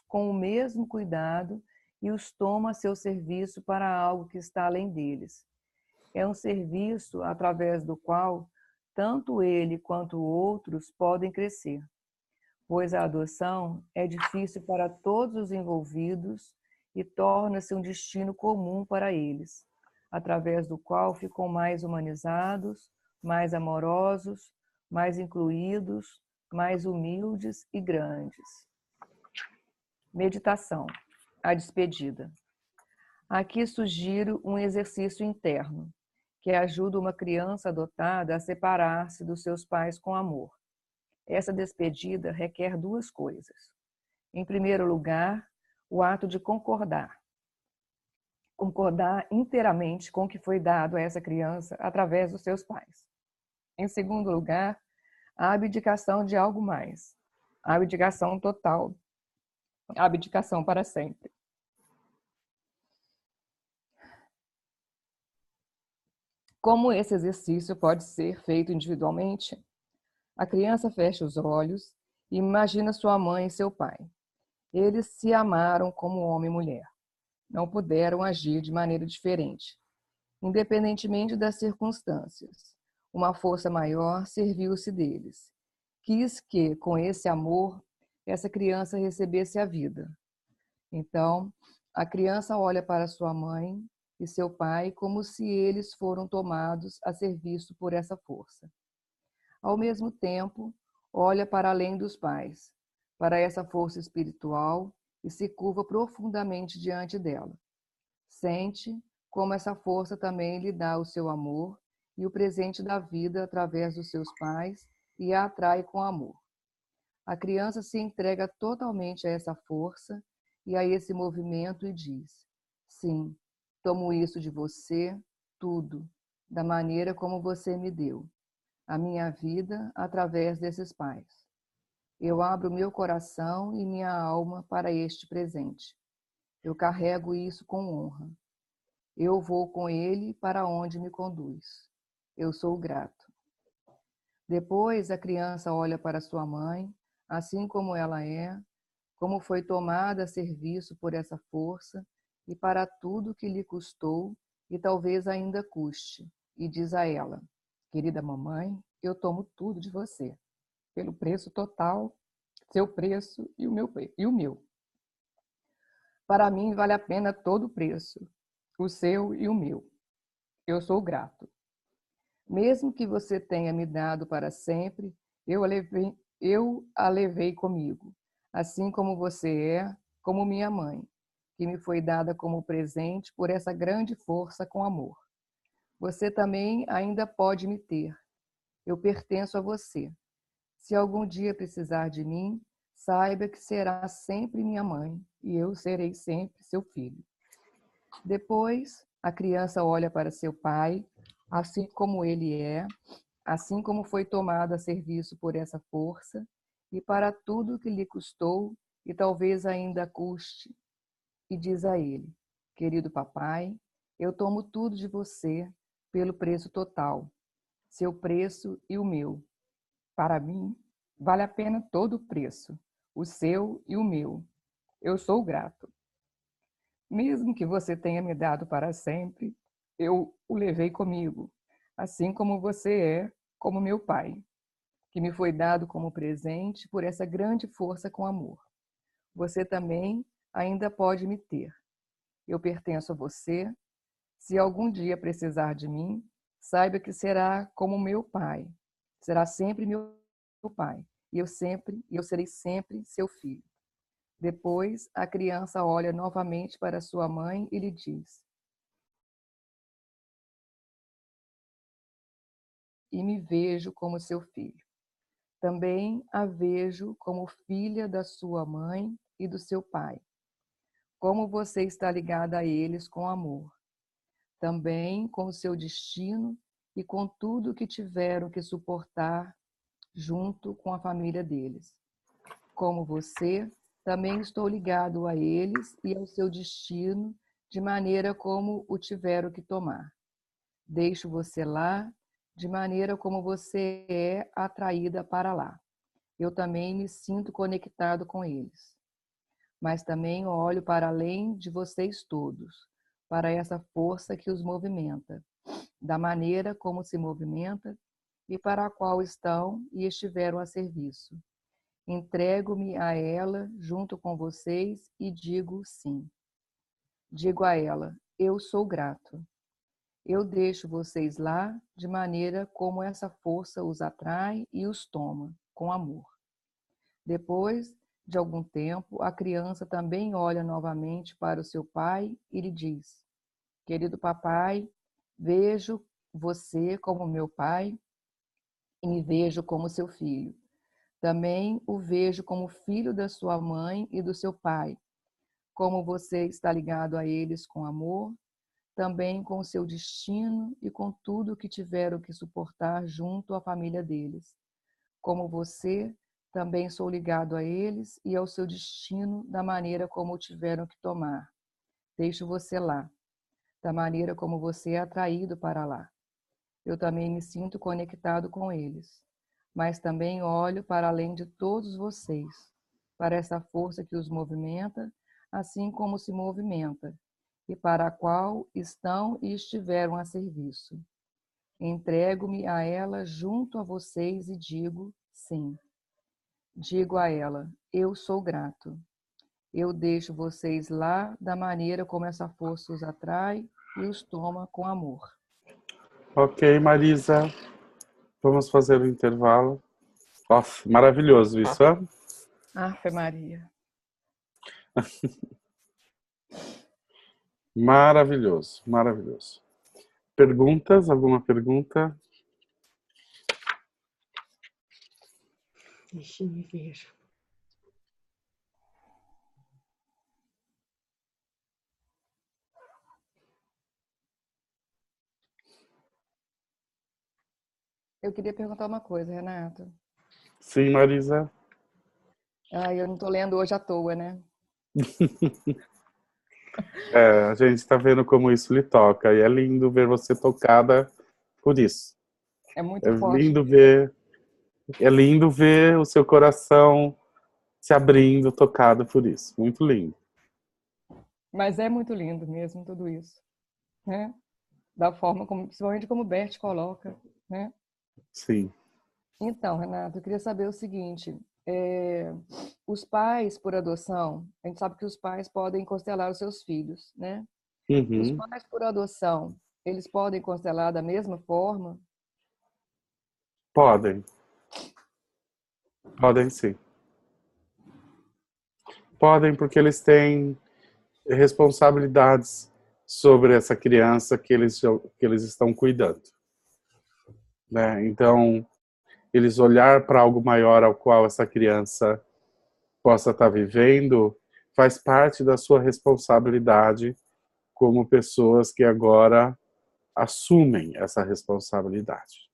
com o mesmo cuidado e os toma a seu serviço para algo que está além deles. É um serviço através do qual tanto ele quanto outros podem crescer, pois a adoção é difícil para todos os envolvidos e torna-se um destino comum para eles, através do qual ficam mais humanizados, mais amorosos, mais incluídos, mais humildes e grandes. Meditação. A despedida. Aqui sugiro um exercício interno, que ajuda uma criança adotada a separar-se dos seus pais com amor. Essa despedida requer duas coisas. Em primeiro lugar, o ato de concordar. Concordar inteiramente com o que foi dado a essa criança através dos seus pais. Em segundo lugar, a abdicação de algo mais. A abdicação total. A abdicação para sempre. Como esse exercício pode ser feito individualmente? A criança fecha os olhos e imagina sua mãe e seu pai. Eles se amaram como homem e mulher. Não puderam agir de maneira diferente, independentemente das circunstâncias. Uma força maior serviu-se deles. Quis que, com esse amor, essa criança recebesse a vida. Então, a criança olha para sua mãe e seu pai como se eles foram tomados a serviço por essa força. Ao mesmo tempo, olha para além dos pais, para essa força espiritual e se curva profundamente diante dela. Sente como essa força também lhe dá o seu amor e o presente da vida através dos seus pais e a atrai com amor. A criança se entrega totalmente a essa força e a esse movimento e diz: sim, tomo isso de você, tudo, da maneira como você me deu, a minha vida através desses pais. Eu abro meu coração e minha alma para este presente. Eu carrego isso com honra. Eu vou com ele para onde me conduz. Eu sou grato. Depois a criança olha para sua mãe, assim como ela é, como foi tomada a serviço por essa força e para tudo que lhe custou e talvez ainda custe, e diz a ela: querida mamãe, eu tomo tudo de você, pelo preço total, seu preço e o meu. Para mim vale a pena todo o preço, o seu e o meu. Eu sou grato. Mesmo que você tenha me dado para sempre, eu a levei comigo, assim como você é, como minha mãe, que me foi dada como presente por essa grande força com amor. Você também ainda pode me ter. Eu pertenço a você. Se algum dia precisar de mim, saiba que será sempre minha mãe e eu serei sempre seu filho. Depois, a criança olha para seu pai, assim como ele é, assim como foi tomado a serviço por essa força, e para tudo que lhe custou e talvez ainda custe, e diz a ele: querido papai, eu tomo tudo de você pelo preço total, seu preço e o meu. Para mim, vale a pena todo o preço, o seu e o meu. Eu sou grato. Mesmo que você tenha me dado para sempre, eu o levei comigo, assim como você é, como meu pai, que me foi dado como presente por essa grande força com amor. Você também ainda pode me ter. Eu pertenço a você. Se algum dia precisar de mim, saiba que será como meu pai. Será sempre meu pai. E eu serei sempre seu filho. Depois, a criança olha novamente para sua mãe e lhe diz: e me vejo como seu filho. Também a vejo como filha da sua mãe e do seu pai. Como você está ligada a eles com amor. Também com o seu destino e com tudo que tiveram que suportar junto com a família deles. Como você, também estou ligado a eles e ao seu destino, de maneira como o tiveram que tomar. Deixo você lá, de maneira como você é atraída para lá. Eu também me sinto conectado com eles. Mas também olho para além de vocês todos, para essa força que os movimenta, da maneira como se movimenta e para a qual estão e estiveram a serviço. Entrego-me a ela junto com vocês e digo sim. Digo a ela: eu sou grato. Eu deixo vocês lá de maneira como essa força os atrai e os toma, com amor. Depois de algum tempo, a criança também olha novamente para o seu pai e lhe diz: querido papai, vejo você como meu pai e me vejo como seu filho. Também o vejo como filho da sua mãe e do seu pai. Como você está ligado a eles com amor, também com o seu destino e com tudo que tiveram que suportar junto à família deles. Como você, também sou ligado a eles e ao seu destino da maneira como o tiveram que tomar. Deixo você lá, da maneira como você é atraído para lá. Eu também me sinto conectado com eles, mas também olho para além de todos vocês, para essa força que os movimenta, assim como se movimenta, e para a qual estão e estiveram a serviço. Entrego-me a ela junto a vocês e digo sim. Digo a ela: eu sou grato. Eu deixo vocês lá da maneira como essa força os atrai e os toma com amor. Ok, Marisa. Vamos fazer o intervalo. Nossa, maravilhoso isso, hein? Ave Maria. Maravilhoso, maravilhoso. Perguntas? Alguma pergunta? Deixa eu ver. Eu queria perguntar uma coisa, Renato. Sim, Marisa. Eu não estou lendo hoje à toa, né? A gente está vendo como isso lhe toca. E é lindo ver você tocada por isso. É muito forte. É lindo ver o seu coração se abrindo, tocado por isso. Muito lindo. Mas é muito lindo mesmo tudo isso, né? Da forma como, principalmente como o Bert coloca, né? Sim. Então, Renato, eu queria saber o seguinte: os pais por adoção, a gente sabe que os pais podem constelar os seus filhos, né? Os Uhum. pais por adoção, eles podem constelar da mesma forma? Podem. Podem sim. Podem porque eles têm responsabilidades sobre essa criança que eles estão cuidando, né? Então, eles olhar para algo maior ao qual essa criança possa estar vivendo faz parte da sua responsabilidade como pessoas que agora assumem essa responsabilidade.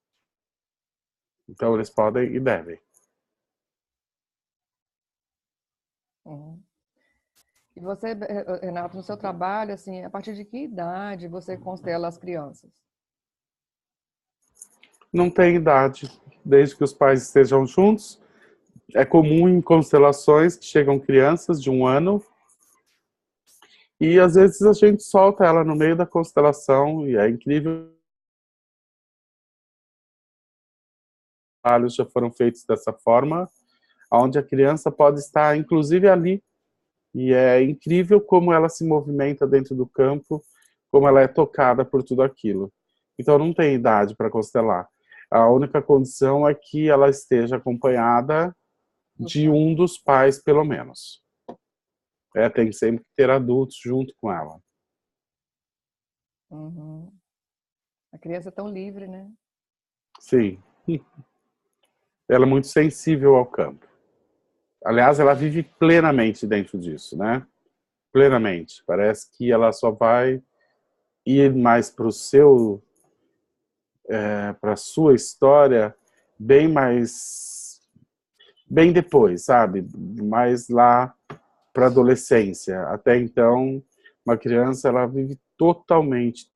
Então, eles podem e devem. Uhum. E você, Renato, no seu trabalho, assim, a partir de que idade você constela as crianças? Não tem idade, desde que os pais estejam juntos. É comum em constelações que chegam crianças de 1 ano e às vezes a gente solta ela no meio da constelação e é incrível. Trabalhos já foram feitos dessa forma, onde a criança pode estar inclusive ali e é incrível como ela se movimenta dentro do campo, como ela é tocada por tudo aquilo. Então não tem idade para constelar. A única condição é que ela esteja acompanhada de um dos pais, pelo menos. Tem sempre que ter adultos junto com ela. Uhum. A criança é tão livre, né? Sim. Ela é muito sensível ao campo. Aliás, ela vive plenamente dentro disso, né? Plenamente. Parece que ela só vai ir mais para o seu, para a sua história, bem depois, sabe? Mais lá para a adolescência. Até então, uma criança ela vive totalmente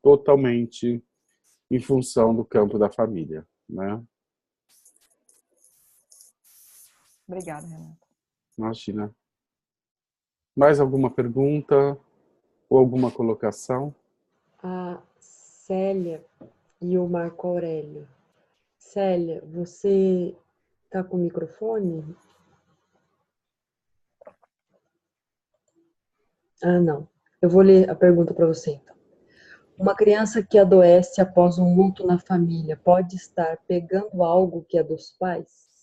em função do campo da família, né? Obrigada, Renato. Imagina. Mais alguma pergunta ou alguma colocação? A Célia e o Marco Aurélio. Célia, você está com o microfone? Ah, não. Eu vou ler a pergunta para você, então. Uma criança que adoece após um luto na família pode estar pegando algo que é dos pais?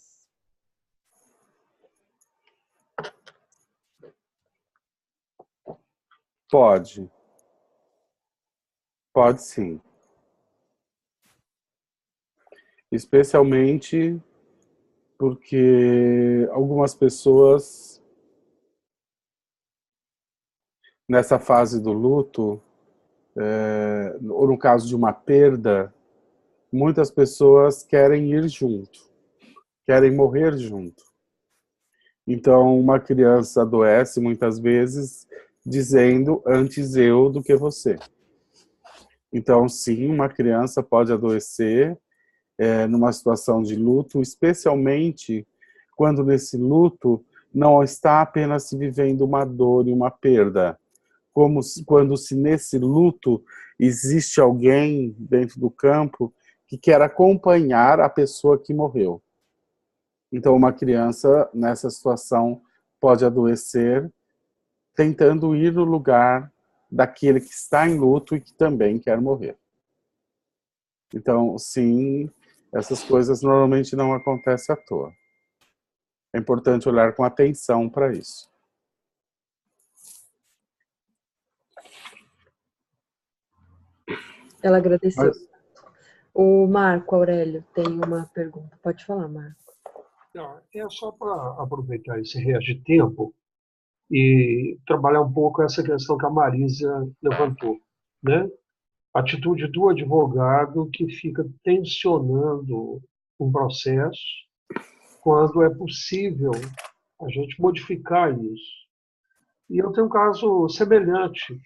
Pode. Pode sim. Especialmente porque algumas pessoas, nessa fase do luto, ou no caso de uma perda, muitas pessoas querem ir junto, querem morrer junto. Então, uma criança adoece muitas vezes dizendo antes eu do que você. Então, sim, uma criança pode adoecer numa situação de luto, especialmente quando nesse luto não está apenas se vivendo uma dor e uma perda, como quando se nesse luto existe alguém dentro do campo que quer acompanhar a pessoa que morreu. Então, uma criança nessa situação pode adoecer tentando ir no lugar daquele que está em luto e que também quer morrer. Então, sim, essas coisas normalmente não acontecem à toa. É importante olhar com atenção para isso. Ela agradeceu. Mas, O Marco Aurélio tem uma pergunta. Pode falar, Marco. Não, é só para aproveitar esse resto de tempo e trabalhar um pouco essa questão que a Marisa levantou, né? A atitude do advogado que fica tensionando um processo quando é possível a gente modificar isso. E eu tenho um caso semelhante.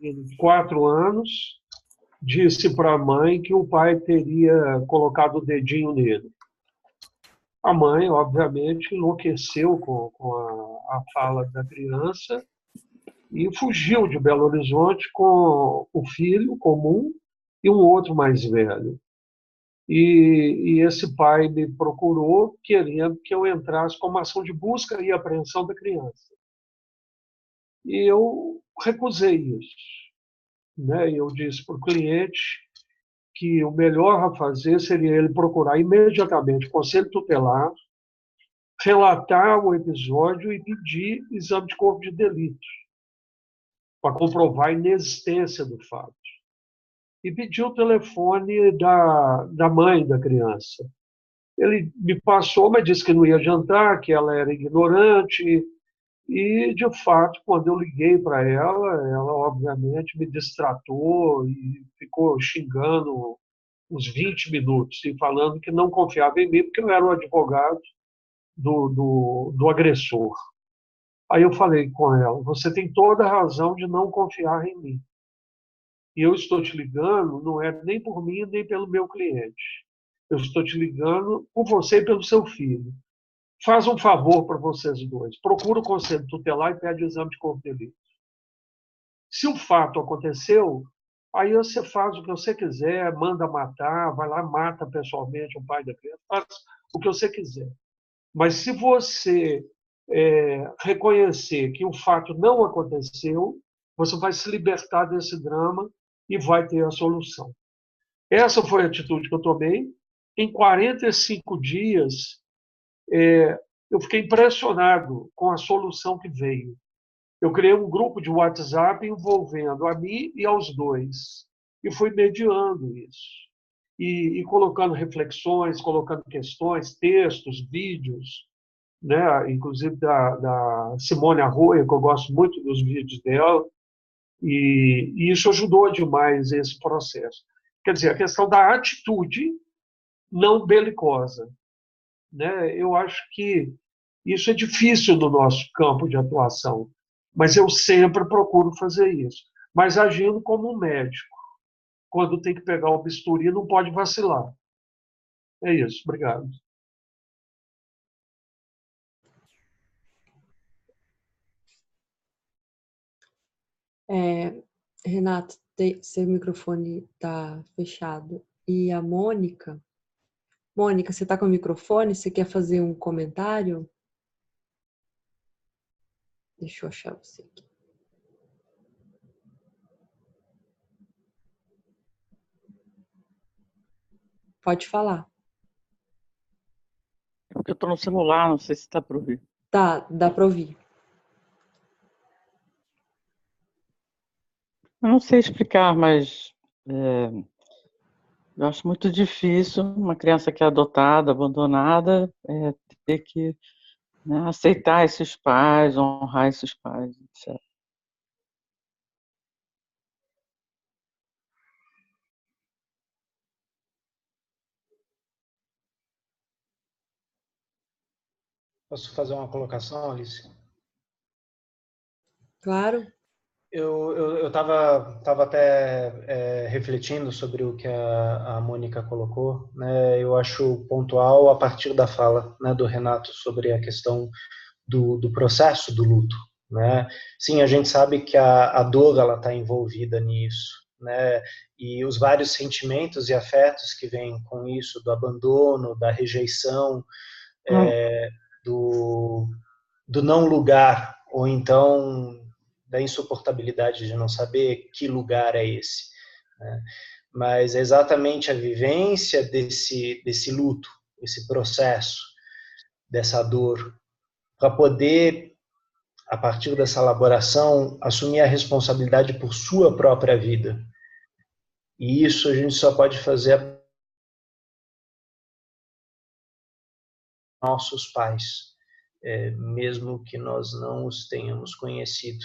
Em 4 anos, disse para a mãe que o pai teria colocado o dedinho nele. A mãe, obviamente, enlouqueceu com a fala da criança e fugiu de Belo Horizonte com o filho comum e um outro mais velho. E esse pai me procurou querendo que eu entrasse com uma ação de busca e apreensão da criança. E eu recusei isso, né? Eu disse para o cliente que o melhor a fazer seria ele procurar imediatamente o Conselho Tutelar, relatar o episódio e pedir exame de corpo de delito para comprovar a inexistência do fato. E pediu o telefone da mãe da criança. Ele me passou, mas disse que não ia jantar, que ela era ignorante. E, de fato, quando eu liguei para ela obviamente me distratou e ficou xingando uns 20 minutos e falando que não confiava em mim, porque eu era o advogado do agressor. Aí eu falei com ela, você tem toda a razão de não confiar em mim. E eu estou te ligando, não é nem por mim, nem pelo meu cliente. Eu estou te ligando por você e pelo seu filho. Faz um favor para vocês dois. Procura o Conselho Tutelar e pede o exame de corpo de delito. Se o fato aconteceu, aí você faz o que você quiser, manda matar, vai lá, mata pessoalmente o pai da criança, faz o que você quiser. Mas se você reconhecer que o fato não aconteceu, você vai se libertar desse drama e vai ter a solução. Essa foi a atitude que eu tomei. Em 45 dias, eu fiquei impressionado com a solução que veio. Eu criei um grupo de WhatsApp envolvendo a mim e aos dois. E fui mediando isso. E colocando reflexões, colocando questões, textos, vídeos, né? Inclusive da Simone Arroyo, que eu gosto muito dos vídeos dela. E isso ajudou demais esse processo. Quer dizer, a questão da atitude não belicosa, né? Eu acho que isso é difícil no nosso campo de atuação, mas eu sempre procuro fazer isso, mas agindo como um médico. Quando tem que pegar o bisturi, não pode vacilar. É isso, obrigado. Renato, seu microfone está fechado. E a Mônica? Mônica, você está com o microfone? Você quer fazer um comentário? Deixa eu achar você aqui. Pode falar. Porque eu estou no celular, não sei se está para ouvir. Tá, dá para ouvir. Eu não sei explicar, mas eu acho muito difícil uma criança que é adotada, abandonada, ter que, né, aceitar esses pais, honrar esses pais, etc. Posso fazer uma colocação, Alice? Claro. Eu tava até refletindo sobre o que a Mônica colocou, né? Eu acho pontual a partir da fala, né, do Renato sobre a questão do processo do luto, né? Sim, a gente sabe que a dor ela está envolvida nisso, né? E os vários sentimentos e afetos que vêm com isso, do abandono, da rejeição, do do não lugar, ou então da insuportabilidade de não saber que lugar é esse, né? Mas é exatamente a vivência desse luto, esse processo, dessa dor, para poder, a partir dessa elaboração, assumir a responsabilidade por sua própria vida. E isso a gente só pode fazer a nossos pais, mesmo que nós não os tenhamos conhecido.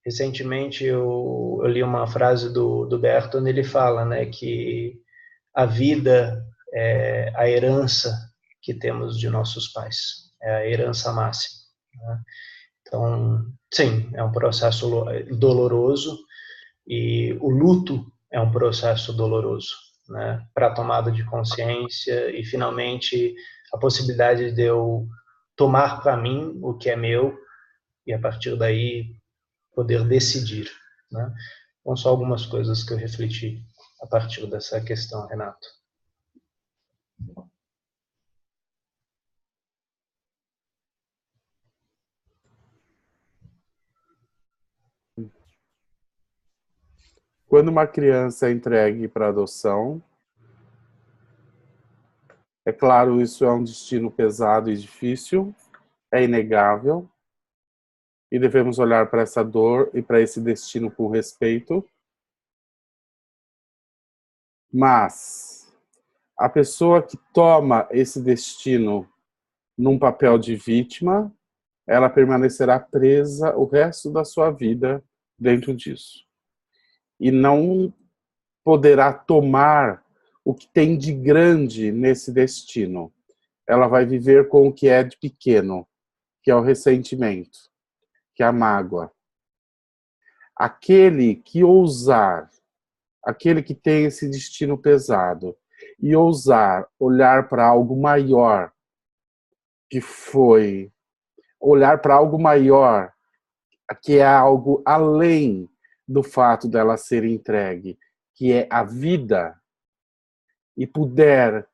Recentemente eu li uma frase do Berton, ele fala, né, que a vida é a herança que temos de nossos pais, é a herança máxima, né? Então, sim, é um processo doloroso, e o luto é um processo doloroso, né, para a tomada de consciência e, finalmente, a possibilidade de eu tomar para mim o que é meu e, a partir daí, poder decidir, né? Então, só algumas coisas que eu refleti a partir dessa questão, Renato. Quando uma criança é entregue para adoção, é claro, isso é um destino pesado e difícil, é inegável, e devemos olhar para essa dor e para esse destino com respeito. Mas a pessoa que toma esse destino num papel de vítima, ela permanecerá presa o resto da sua vida dentro disso. E não poderá tomar o que tem de grande nesse destino. Ela vai viver com o que é de pequeno, que é o ressentimento, que é a mágoa. Aquele que ousar, aquele que tem esse destino pesado, e ousar olhar para algo maior, que foi olhar para algo maior, que é algo além do fato dela ser entregue, que é a vida, e puder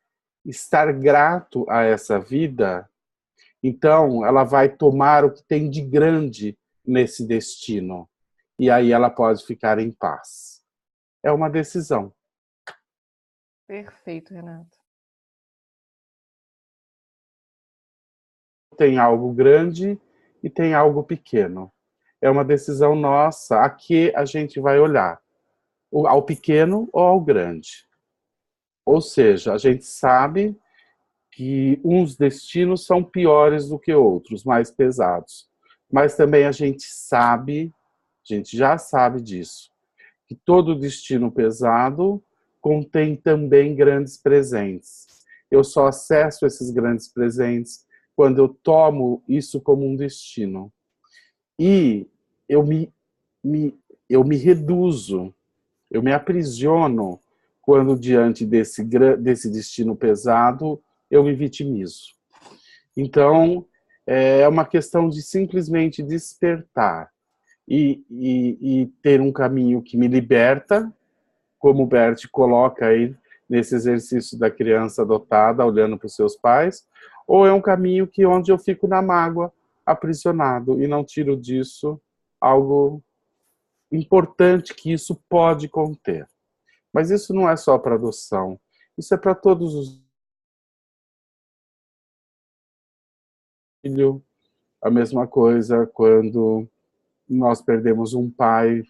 estar grato a essa vida, então ela vai tomar o que tem de grande nesse destino. E aí ela pode ficar em paz. É uma decisão. Perfeito, Renato. Tem algo grande e tem algo pequeno. É uma decisão nossa a que a gente vai olhar, ao pequeno ou ao grande. Ou seja, a gente sabe que uns destinos são piores do que outros, mais pesados. Mas também a gente já sabe disso, que todo destino pesado contém também grandes presentes. Eu só acesso esses grandes presentes quando eu tomo isso como um destino. E eu me reduzo, eu me aprisiono quando, diante desse destino pesado, eu me vitimizo. Então, é uma questão de simplesmente despertar e ter um caminho que me liberta, como o Bert coloca aí nesse exercício da criança adotada, olhando para os seus pais, ou é um caminho onde eu fico na mágoa, aprisionado, e não tiro disso algo importante que isso pode conter. Mas isso não é só para adoção, isso é para todos os filhos. A mesma coisa quando nós perdemos um pai,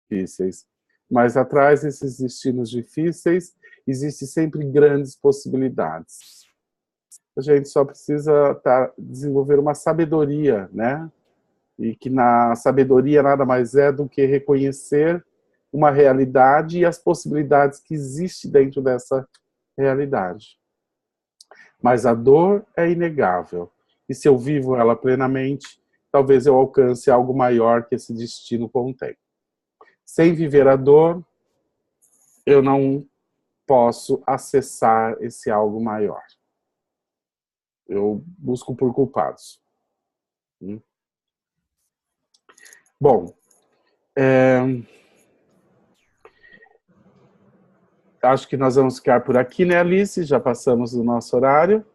difíceis. Mas atrás desses destinos difíceis, existem sempre grandes possibilidades. A gente só precisa desenvolver uma sabedoria, né? E que na sabedoria nada mais é do que reconhecer uma realidade e as possibilidades que existem dentro dessa realidade. Mas a dor é inegável. E se eu vivo ela plenamente, talvez eu alcance algo maior que esse destino contém. Sem viver a dor, eu não posso acessar esse algo maior. Eu busco por culpados. Bom, acho que nós vamos ficar por aqui, né, Alice? Já passamos do nosso horário.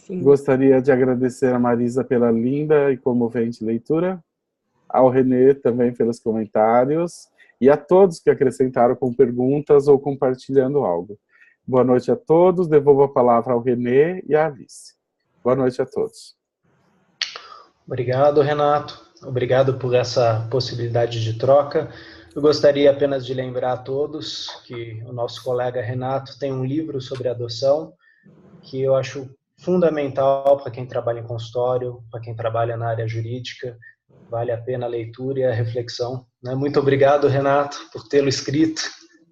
Sim. Gostaria de agradecer a Marisa pela linda e comovente leitura, ao Renê também pelos comentários, e a todos que acrescentaram com perguntas ou compartilhando algo. Boa noite a todos, devolvo a palavra ao Renê e à Alice. Boa noite a todos. Obrigado, Renato. Obrigado por essa possibilidade de troca. Eu gostaria apenas de lembrar a todos que o nosso colega Renato tem um livro sobre adoção que eu acho fundamental para quem trabalha em consultório, para quem trabalha na área jurídica. Vale a pena a leitura e a reflexão. Muito obrigado, Renato, por tê-lo escrito.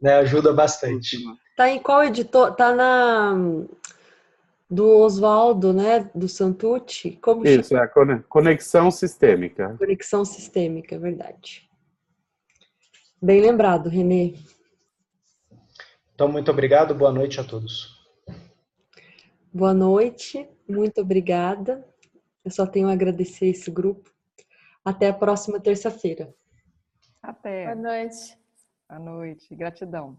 Ajuda bastante. Tá em qual editor? Tá na do Oswaldo, né? Do Santucci. Como Isso, é a Conexão Sistêmica. Conexão Sistêmica, é verdade. Bem lembrado, Renê. Então, muito obrigado. Boa noite a todos. Boa noite. Muito obrigada. Eu só tenho a agradecer esse grupo. Até a próxima terça-feira. Até. Boa noite. Boa noite. Gratidão.